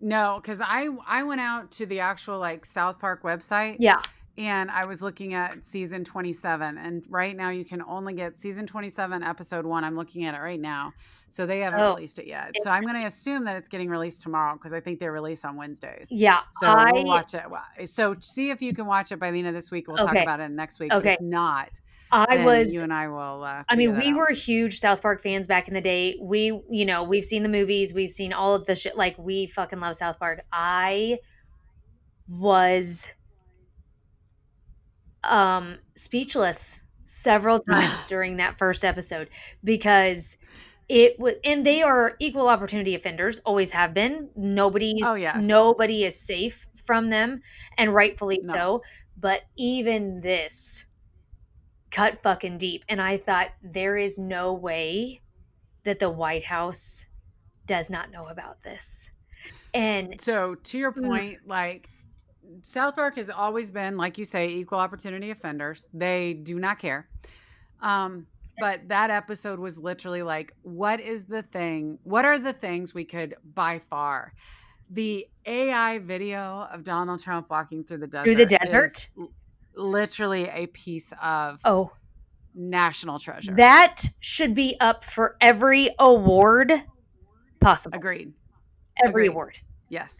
No, because I went out to the actual like South Park website
Yeah.
and I was looking at season 27, and right now you can only get season 27 episode 1. I'm looking at it right now. So they haven't
Oh,
released it yet. So I'm going to
interesting.
assume that it's getting released tomorrow because I think they release on Wednesdays.
Yeah.
So we'll watch it. So see if you can watch it by the end of this week. We'll talk
Okay.
about it next week. But if
Okay.
not,
I
then
was
you and I will
I
figure
mean,
that
we
out.
were huge South Park fans back in the day. We've seen the movies, we've seen all of the shit. Like, we fucking love South Park. I was speechless several times during that first episode because it was, and they are equal opportunity offenders, always have been.
Oh, yes.
Nobody is safe from them, and rightfully
No.
so. But even this cut fucking deep. And I thought, there is no way that the White House does not know about this. And
So to your
mm,
point, like South Park has always been, like you say, equal opportunity offenders. They do not care. But that episode was literally like, what is the thing? What are the things we could by far? The AI video of Donald Trump walking through the
through the
desert is
desert,
literally a piece of
oh,
national treasure.
that should be up for every award possible.
Agreed.
Every
Agreed.
award.
Yes.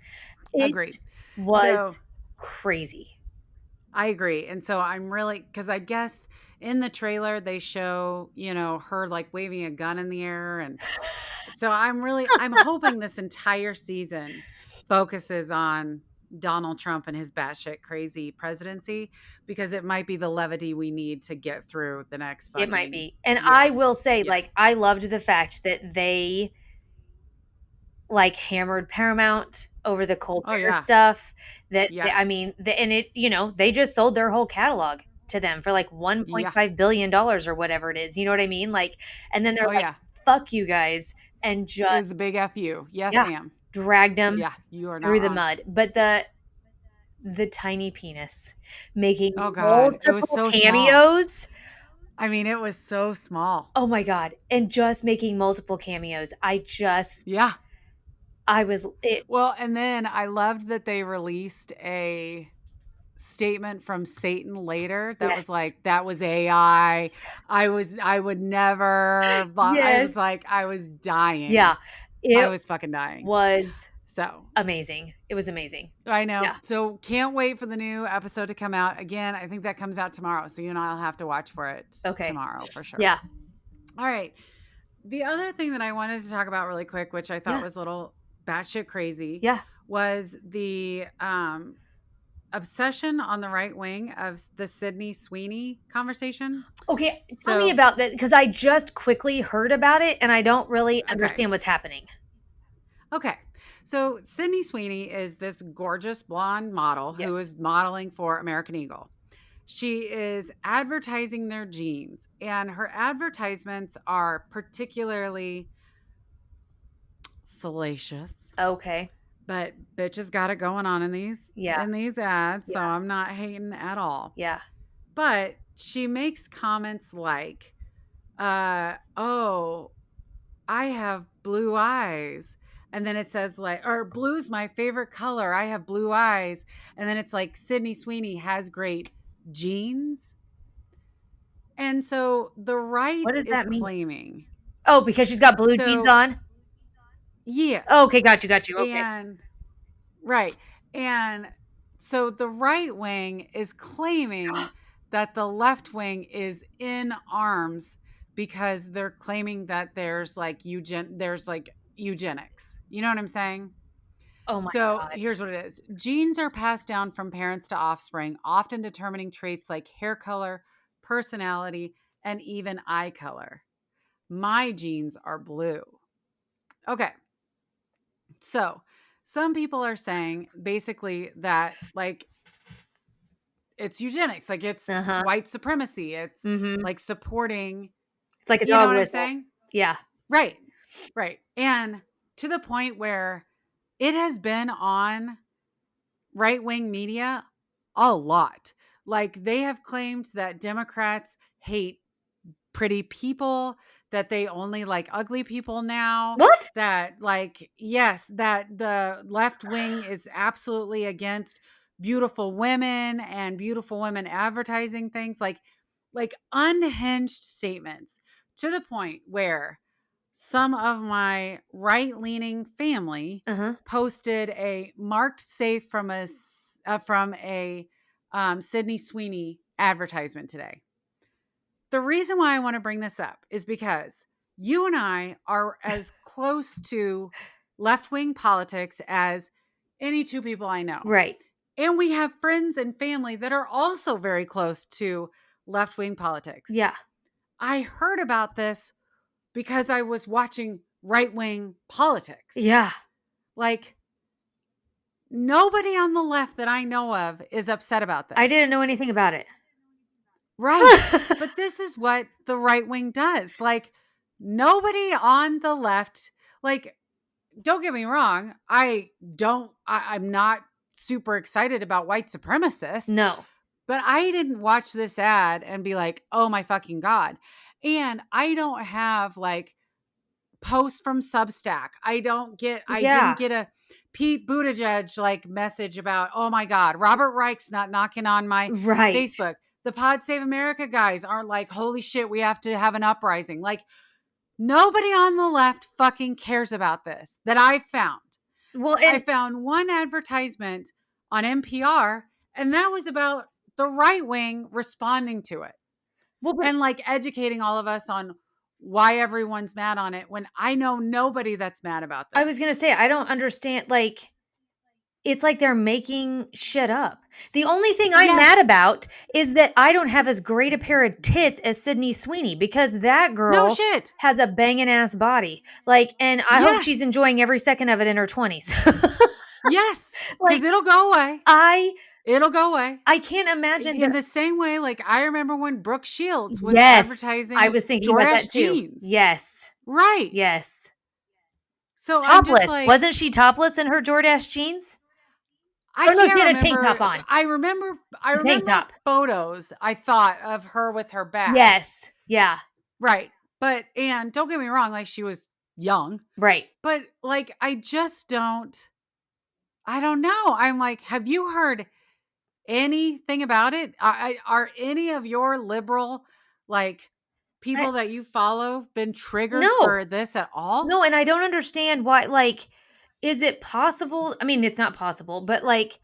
It
Agreed. So
was crazy.
I agree. And so I'm really, because I guess in the trailer they show, her like waving a gun in the air. And so I'm hoping this entire season focuses on Donald Trump and his batshit crazy presidency because it might be the levity we need to get through the next
It might
fucking
be. And I
year.
will say, like,
Yes.
I loved the fact that they like hammered Paramount over the
Oh,
Colbert
yeah.
stuff. I
Yes.
mean, and it, they just sold their whole catalog to them for like
Yeah.
$1.5 billion or whatever it is. You know what I mean? Like, and then they're
Oh,
like,
yeah.
fuck you guys. And
It's
just,
a big FU. Yes,
yeah,
ma'am.
dragged them
Yeah. You are not
through the
wrong.
mud. But the tiny penis making
Oh, God. It was
multiple
so small.
cameos.
I mean, it was so small.
Oh my God. And just making multiple cameos. I just,
Yeah. Well, and then I loved that they released a statement from Satan later that
Yes.
was like, that was AI. I would never, I was
Yes.
like, I was
Yeah.
dying. I
It
was fucking dying.
was
So
amazing. It was amazing.
I know.
Yeah.
So can't wait for the new episode to come out. Again, I think that comes out tomorrow. So you and I'll have to watch for it
Okay.
tomorrow for sure.
Yeah.
All right. The other thing that I wanted to talk about really quick, which I thought
Yeah.
was a little batshit crazy,
Yeah.
was the obsession on the right wing of the Sydney Sweeney conversation.
Okay, tell me
So,
about that because I just quickly heard about it and I don't really
okay.
understand what's happening.
Okay. So, Sydney Sweeney is this gorgeous blonde model who
Yes.
is modeling for American Eagle. She is advertising their jeans, and her advertisements are particularly salacious.
Okay.
But bitches got it going on
Yeah.
in these ads, so
Yeah.
I'm not hating at all.
Yeah.
But she makes comments like, oh, I have blue eyes. And then it says like, or blue's my favorite color. I have blue eyes. And then it's like Sydney Sweeney has great genes. And so the
What
right
does
is
that mean?
claiming.
Oh, because she's got blue jeans
So
on? Oh,
yes.
okay, got you. Okay.
And right. And so the right wing is claiming that the left wing is in arms because they're claiming that there's like eugenics. You know what I'm saying?
Oh my
So
god.
here's what it is. Genes are passed down from parents to offspring, often determining traits like hair color, personality, and even eye color. My genes are blue. Okay. So some people are saying basically that like it's eugenics, like it's
Uh-huh.
white supremacy. It's
Mhm.
like supporting,
It's like a
you know
dog
what I'm
whistle.
saying?
Yeah.
Right. Right. And to the point where it has been on right wing media a lot. Like they have claimed that Democrats hate pretty people, that they only like ugly people now,
What?
that like, yes, that the left wing is absolutely against beautiful women and beautiful women advertising things like unhinged statements to the point where some of my right-leaning family
Uh-huh.
posted a marked safe from a Sydney Sweeney advertisement today. The reason why I want to bring this up is because you and I are as close to left wing politics as any two people I know.
Right.
And we have friends and family that are also very close to left wing politics.
Yeah.
I heard about this because I was watching right wing politics.
Yeah.
Like, nobody on the left that I know of is upset about
I
this.
didn't know anything about it.
Right. But this is what the right wing does. Like, nobody on the left, like, don't get me wrong. I'm not super excited about white supremacists,
No.
but I didn't watch this ad and be like, oh my fucking God. And I don't have like posts from Substack. I didn't
Yeah.
get a Pete Buttigieg like message about, oh my God, Robert Reich's not knocking on my
Right.
Facebook. The Pod Save America guys aren't like, holy shit, we have to have an uprising. Like, nobody on the left fucking cares about this that I found.
Well,
I
and
found one advertisement on NPR, and that was about the right wing responding to it
well, but
and like educating all of us on why everyone's mad on it when I know nobody that's mad about
I was
this.
gonna say I don't understand. Like, it's like they're making shit up. The only thing I'm mad
Yes.
about is that I don't have as great a pair of tits as Sydney Sweeney because that
No
girl
shit.
has a banging ass body. Like, and I hope she's
Yes.
enjoying every second of it in her 20s.
Yes. Because
Like,
it'll go away.
I
It'll go away.
I can't imagine
In
that.
the same way, like I remember when Brooke Shields was
Yes, I
advertising
was thinking about
Jordache
that too.
jeans.
Yes,
Right.
yes.
So I'm just
Topless.
like,
Wasn't she topless in her Jordache jeans?
I
Oh, no, she
can't
had a tank top
remember.
on.
I
A tank
remember
top.
photos I thought of her with her bag.
Yes. Yeah.
Right. But and don't get me wrong, like she was young.
Right.
But like, I don't know. I'm like, have you heard anything about it? Are any of your liberal, like,
I,
people that you follow been triggered
no.
for this at all?
No, and I don't understand why, like, is it possible? I mean, it's not possible, but, like,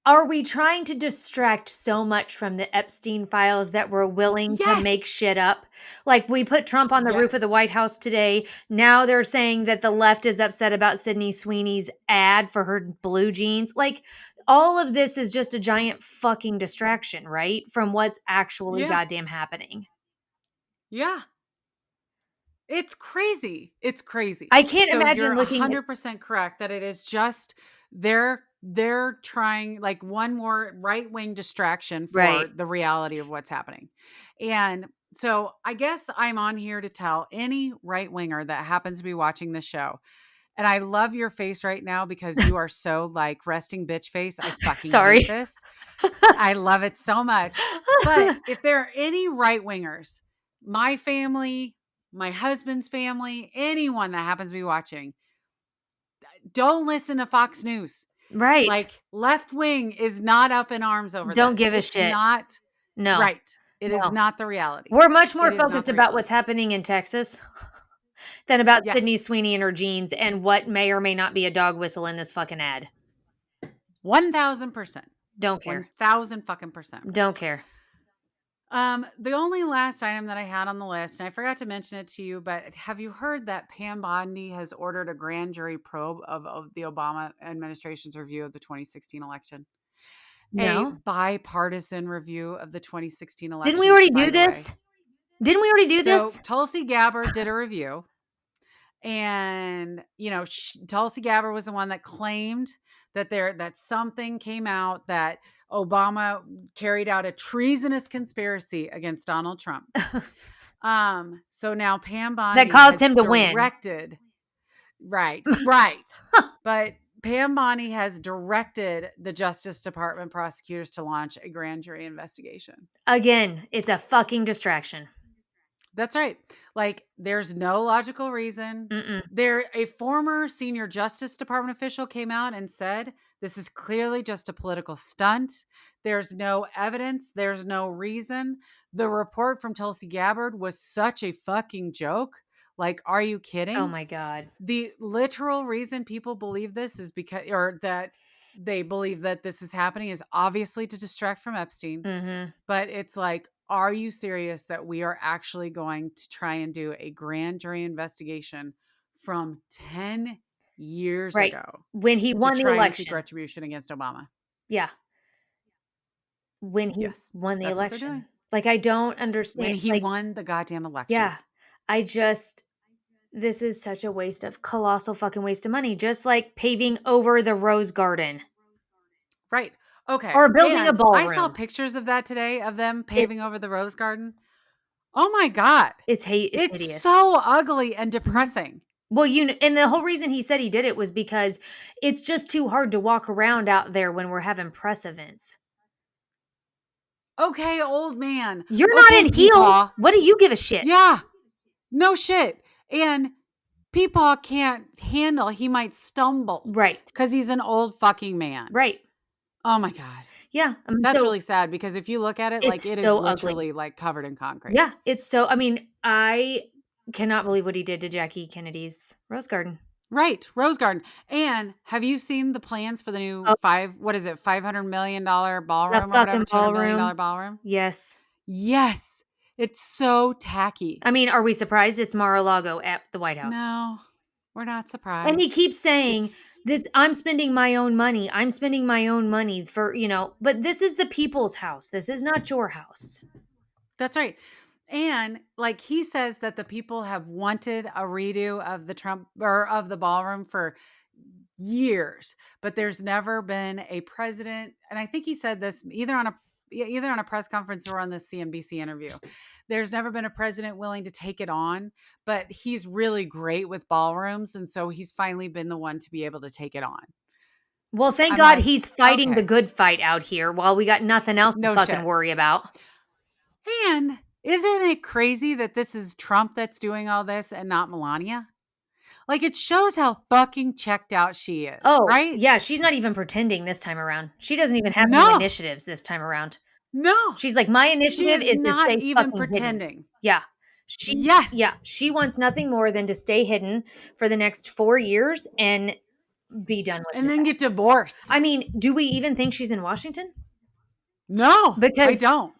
are we trying to distract so much from the Epstein files that we're willing to make
Yes.
shit up? Like, we put Trump on the roof of the
Yes.
White House today. Now they're saying that the left is upset about Sydney Sweeney's ad for her blue jeans. Like, all of this is just a giant fucking distraction, right? From what's actually
Yeah.
goddamn happening.
Yeah. It's crazy. It's crazy.
I can't
So you're
imagine looking at
100% correct that it is just they're trying like one more right-wing distraction
right.
for the reality of what's happening. And so I guess I'm on here to tell any right-winger that happens to be watching the show. And I love your face right now because you are so like resting bitch face. I fucking hate
Sorry.
this. I love it so much. But if there are any right wingers, my family, my husband's family, anyone that happens to be watching, don't listen to Fox News.
Right.
Like, left wing is not up in arms over
Don't
this.
give a
It's
shit.
not
No,
right. It is
no.
not the reality.
We're much more
It is not
focused
the
about what's
reality.
happening in Texas than about Sydney
Yes.
Sweeney and her jeans and what may or may not be a dog whistle in this fucking ad.
1000%.
Don't care.
1000 fucking percent.
Don't care.
The only last item that I had on the list, and I forgot to mention it to you, but have you heard that Pam Bondi has ordered a grand jury probe of the Obama administration's review of the 2016 election? A
No?
bipartisan review of the 2016
Didn't we
election,
already
by
do
the way.
this? Didn't we already do
So
this?
Tulsi Gabbard did a review, and Tulsi Gabbard was the one that claimed that something came out that Obama carried out a treasonous conspiracy against Donald Trump. So now Pam
That
Bondi
caused
has
him to win.
directed, right. But Pam Bondi has directed the Justice Department prosecutors to launch a grand jury investigation.
Again, it's a fucking distraction.
That's right. Like, there's no logical reason.
Mm-mm.
A former senior Justice Department official came out and said, this is clearly just a political stunt. There's no evidence. There's no reason. The report from Tulsi Gabbard was such a fucking joke. Like, are you
Oh
kidding?
my God.
The literal reason people believe this is because, or that they believe that this is happening is obviously to distract from Epstein.
Mm-hmm.
But it's like, are you serious that we are actually going to try and do a grand jury investigation from 10 years
Right.
ago
When he
to
won the
try and seek
election.
retribution against Obama?
Yeah. When he
Yes,
won the
that's what they're doing.
election. Like, I don't
When
understand.
he
Like,
won the goddamn election.
yeah. I just this is such a waste of colossal fucking waste of money, just like paving over the rose garden
Right. Okay.
or building a
And I saw
ballroom.
pictures of that today of them
It
paving over the rose garden. Oh my God.
it's
It's
hideous.
so ugly and
Mhm.
depressing.
Well, and the whole reason he said he did it was because it's just too hard to walk around out there when we're having press events.
Okay, old man.
You're not
Okay,
in heels.
Peepaw.
What do you give a shit?
Yeah, no shit. And Peepaw can't handle, he might stumble
Right.
because he's an old fucking man.
Right.
Oh my God.
Yeah.
That's
So
really sad because if you look at it, like,
it's
it is
so ugly.
literally like covered in concrete.
Yeah. It's so, I mean, I cannot believe what he did to Jackie Kennedy's rose garden.
Right. Rose Garden. And have you seen the plans for the new
Oh,
what is it, $500 million
the
ballroom or whatever,
fucking
$200 million
ballroom.
ballroom?
Yes.
Yes. It's so tacky.
I mean, are we surprised it's Mar-a-Lago at the White House?
No, we're not
And he
surprised.
keeps saying,
It's
"This I'm spending my own money. I'm spending my own money for, but this is the people's house. This is not your house."
That's right. And like, he says that the people have wanted a redo of the Trump or of the ballroom for years, but there's never been a president. And I think he said this either on a press conference or on the CNBC interview. There's never been a president willing to take it on, but he's really great with ballrooms. And so he's finally been the one to be able to take it on.
Well, thank
I'm
God
like,
he's fighting the
okay,
good fight out here while we got nothing else to
no
fucking
shit.
worry about.
And Isn't it crazy that this is Trump that's doing all this and not Melania? Like, it shows how fucking checked out she is,
Oh,
right?
yeah, she's not even pretending this time around. She doesn't even have any
No,
initiatives this time around.
no,
She's like, "My
she
initiative
is
is to
not
stay
even
fucking hidden."
pretending.
Yeah.
Yes.
She wants nothing more than to stay hidden for the next 4 years and be done with
And
it.
then get divorced.
I mean, do we even think she's in Washington?
No, I
Because,
don't.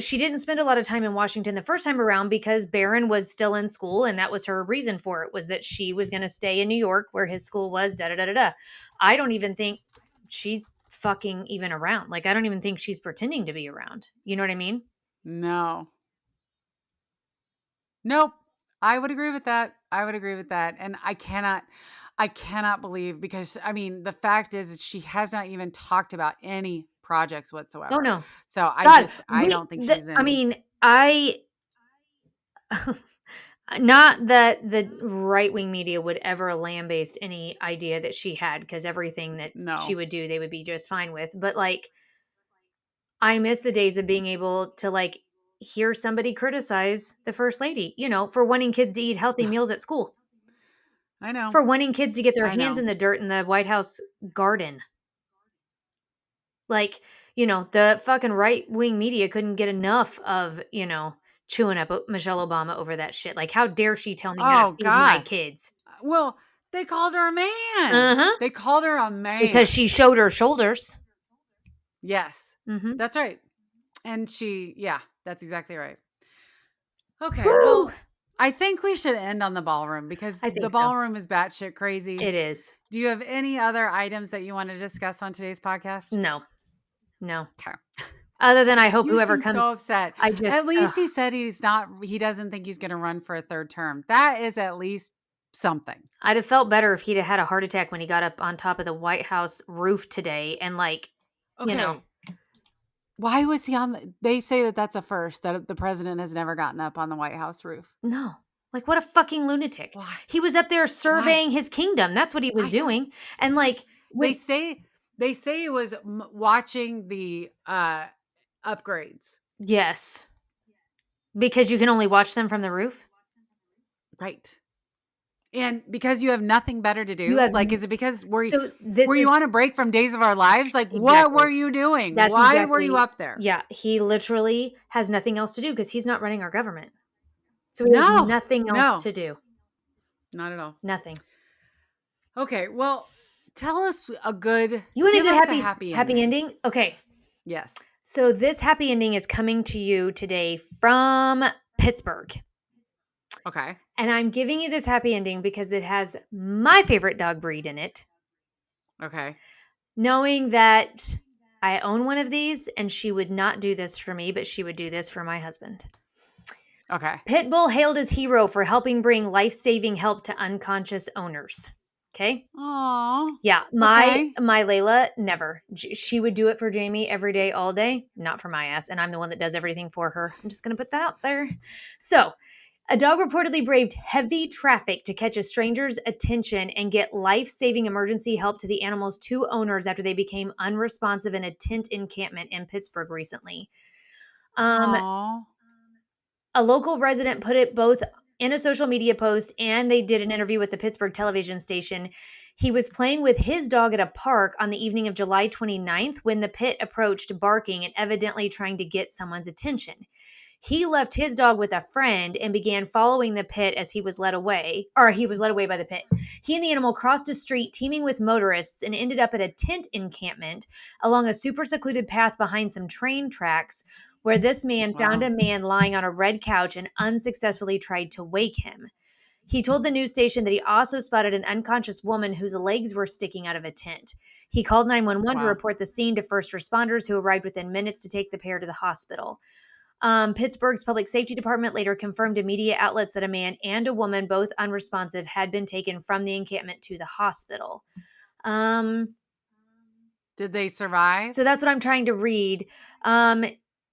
she didn't spend a lot of time in Washington the first time around because Barron was still in school, and that was her reason for it, was that she was gonna stay in New York where his school was, da da da da da. I don't even think she's fucking even around. Like, I don't even think she's pretending to be around. You know what I mean?
No. Nope. I would agree with that. I would agree with that. And I cannot believe, because I mean, the fact is that she has not even talked about any projects
Oh,
whatsoever.
no.
So
God,
I don't think she's
I
in.
mean, I not that the right-wing media would ever lambaste any idea that she had, because everything that she
No.
would do, they would be just fine with. But, like, I miss the days of being able to, like, hear somebody criticize the first lady, for wanting kids to eat healthy meals at school,
I know.
for wanting kids to get their
I
hands
know.
in the dirt in the White House garden. Like, the fucking right-wing media couldn't get enough of, chewing up Michelle Obama over that shit. Like, how dare she tell me how to
Oh
feed my
God.
kids?
Well, they called her a man.
Uh-huh.
They called her a
Because
man.
she showed her shoulders.
Yes.
Mhm.
That's right. And yeah, that's exactly right. Okay,
Whew.
well, I think we should end on the ballroom, because
I
the
think so.
ballroom is batshit crazy.
It is.
Do you have any other items that you want to discuss on today's podcast?
No. No.
Okay.
Other than I hope
You
whoever
seem
comes
so upset.
I just
At
ugh.
least he said he doesn't think he's going to run for a third term. That is at least something.
I'd have felt better if he'd have had a heart attack when he got up on top of the White House roof today and, like, you know
Okay. Why was he on they say that that's a first, that the president has never gotten up on the White House roof.
no. Like, what a fucking lunatic.
Why?
He was up there
Why?
surveying his kingdom. That's what he was
I know.
doing. And, like,
They
when
say they say it was watching the upgrades.
yes, because you can only watch them from the roof.
Right. And because you have nothing better to
You
do?
have
Like, is it because
so this
were you
is
on a break from Days of Our Lives? Like, what
exactly.
were you doing?
That's
Why were you
exactly
up there?
yeah, he literally has nothing else to do because he's not running our government. So he has
No.
nothing else
No.
to do.
Not at all.
Nothing.
Okay, well,
You want a
give
good
us a
happy
happy
happy
ending.
ending? Okay.
Yes.
So this happy ending is coming to you today from Pittsburgh.
Okay.
And I'm giving you this happy ending because it has my favorite dog breed in it.
Okay.
Knowing that I own one of these and she would not do this for me, but she would do this for my husband.
Okay.
Pitbull hailed as hero for helping bring life-saving help to unconscious owners. Okay?
Oh.
Yeah,
Okay.
my Layla never. She would do it for Jamie every day, all day, not for my ass, and I'm the one that does everything for her. I'm just gonna put that out there. So, a dog reportedly braved heavy traffic to catch a stranger's attention and get life-saving emergency help to the animal's two owners after they became unresponsive in a tent encampment in Pittsburgh recently. Um,
Oh.
a local resident put it both in a social media post and they did an interview with the Pittsburgh television station. He was playing with his dog at a park on the evening of July 29th when the pit approached barking and evidently trying to get someone's attention. He left his dog with a friend and began following the pit as he was led away, or he was led away by the pit. He and the animal crossed a street teeming with motorists and ended up at a tent encampment along a super secluded path behind some train tracks where this man found
Wow.
a man lying on a red couch and unsuccessfully tried to wake him. He told the news station that he also spotted an unconscious woman whose legs were sticking out of a tent. He called 911 to
Wow.
report the scene to first responders who arrived within minutes to take the pair to the hospital. Pittsburgh's public safety department later confirmed to media outlets that a man and a woman, both unresponsive, had been taken from the encampment to the hospital. Um,
Did they survive?
so that's what I'm trying to read.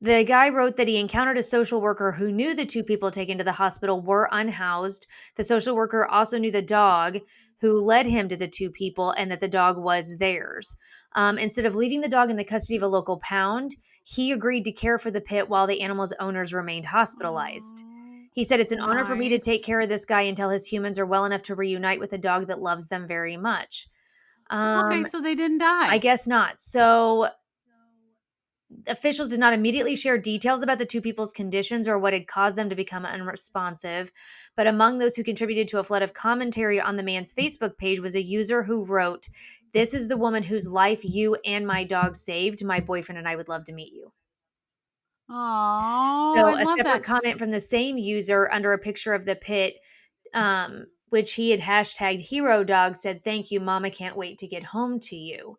The guy wrote that he encountered a social worker who knew the two people taken to the hospital were unhoused. The social worker also knew the dog who led him to the two people and that the dog was theirs. Instead of leaving the dog in the custody of a local pound, He agreed to care for the pit while the animal's owners remained hospitalized.
Oh,
He said, "It's an honor for me to take
nice.
care of this guy until his humans are well enough to reunite with a dog that loves them very much."
Okay,
Um,
so they didn't
I
die.
guess not. So officials did not immediately share details about the two people's conditions or what had caused them to become unresponsive. But among those who contributed to a flood of commentary on the man's Facebook page was a user who wrote, "This is the woman whose life you and my dog saved. My boyfriend and I would love to meet you."
Oh, I
So a
love
separate
that.
comment from the same user under a picture of the pit, which he had hashtagged hero dog, said, "Thank you, mama. Can't wait to get home to you."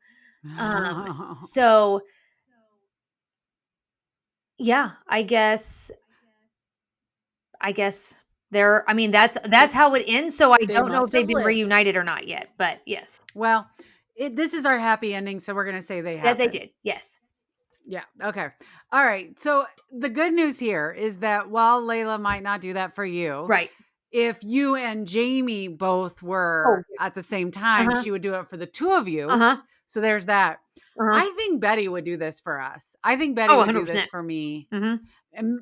Um, so yeah, I guess there I mean, that's
They
how it ends, so I
they
don't know if
must
they've
have
been
lived.
reunited or not yet, but yes.
Well, this is our happy ending, so we're gonna say they
That they
happened.
did, yes.
Yeah. Okay. All right. So the good news here is that while Layla might not do that for you,
Right.
if you and Jamie both
Oh,
were at
yes.
the same time,
Uh-huh,
she would do it for the two of you.
uh-huh,
So there's that.
uh-huh.
I think Betty would do this for us. I think Betty
Oh,
would do this
100%.
for me
Mhm,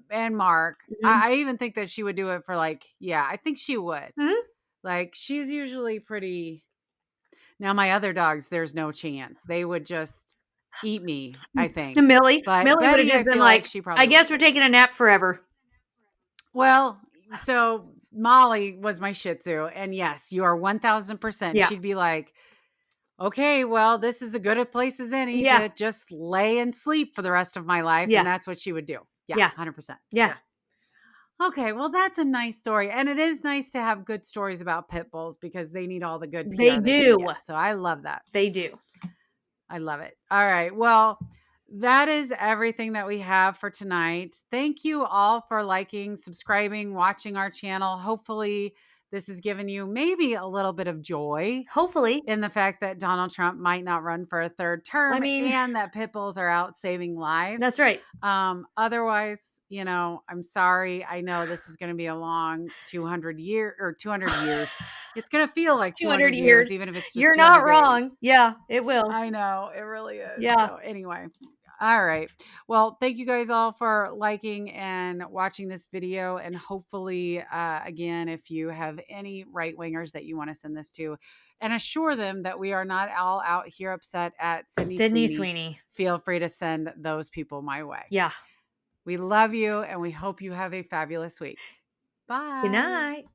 and Mark.
mhm,
I even think that she would do it for like, yeah, I think she would.
mhm.
Like she's usually pretty. Now my other dogs, there's no chance. They would just eat me, I think. But
Millie would've
Betty, I
just been
feel like
like,
she
"I
probably
guess
would.
we're taking a nap forever."
Well, so Molly was my Shih Tzu, and yes, you are 1000%.
Yeah,
She'd be like, "Okay, well, this is as good a place as any
yeah,
to just lay and sleep for the rest of my life," and
yeah,
that's what she would do. Yeah,
yeah,
100%.
yeah.
Yeah. Okay, well, that's a nice story, and it is nice to have good stories about pit bulls because they need all the good
They
PR they can get.
do,
So I love that.
they do.
I love it. All right. Well, that is everything that we have for tonight. Thank you all for liking, subscribing, watching our channel. Hopefully, this has given you maybe a little bit of joy
Hopefully.
in the fact that Donald Trump might not run for a third
I
term
mean,
and that pit bulls are out saving
that's
lives.
right.
Otherwise, I'm sorry. I know this is going to be a long 200 years. It's going to feel like
200
200 years,
years.
even if it's just
You're not
200 days.
wrong. Yeah, it will.
I know, it really is.
Yeah.
So, anyway, all right. Well, thank you guys all for liking and watching this video. And hopefully, again, if you have any right wingers that you want to send this to, and assure them that we are not all out here upset at Sydney
Sydney
Sweeney,
Sweeney.
feel free to send those people my way.
Yeah.
We love you and we hope you have a fabulous week.
Good
Bye.
night.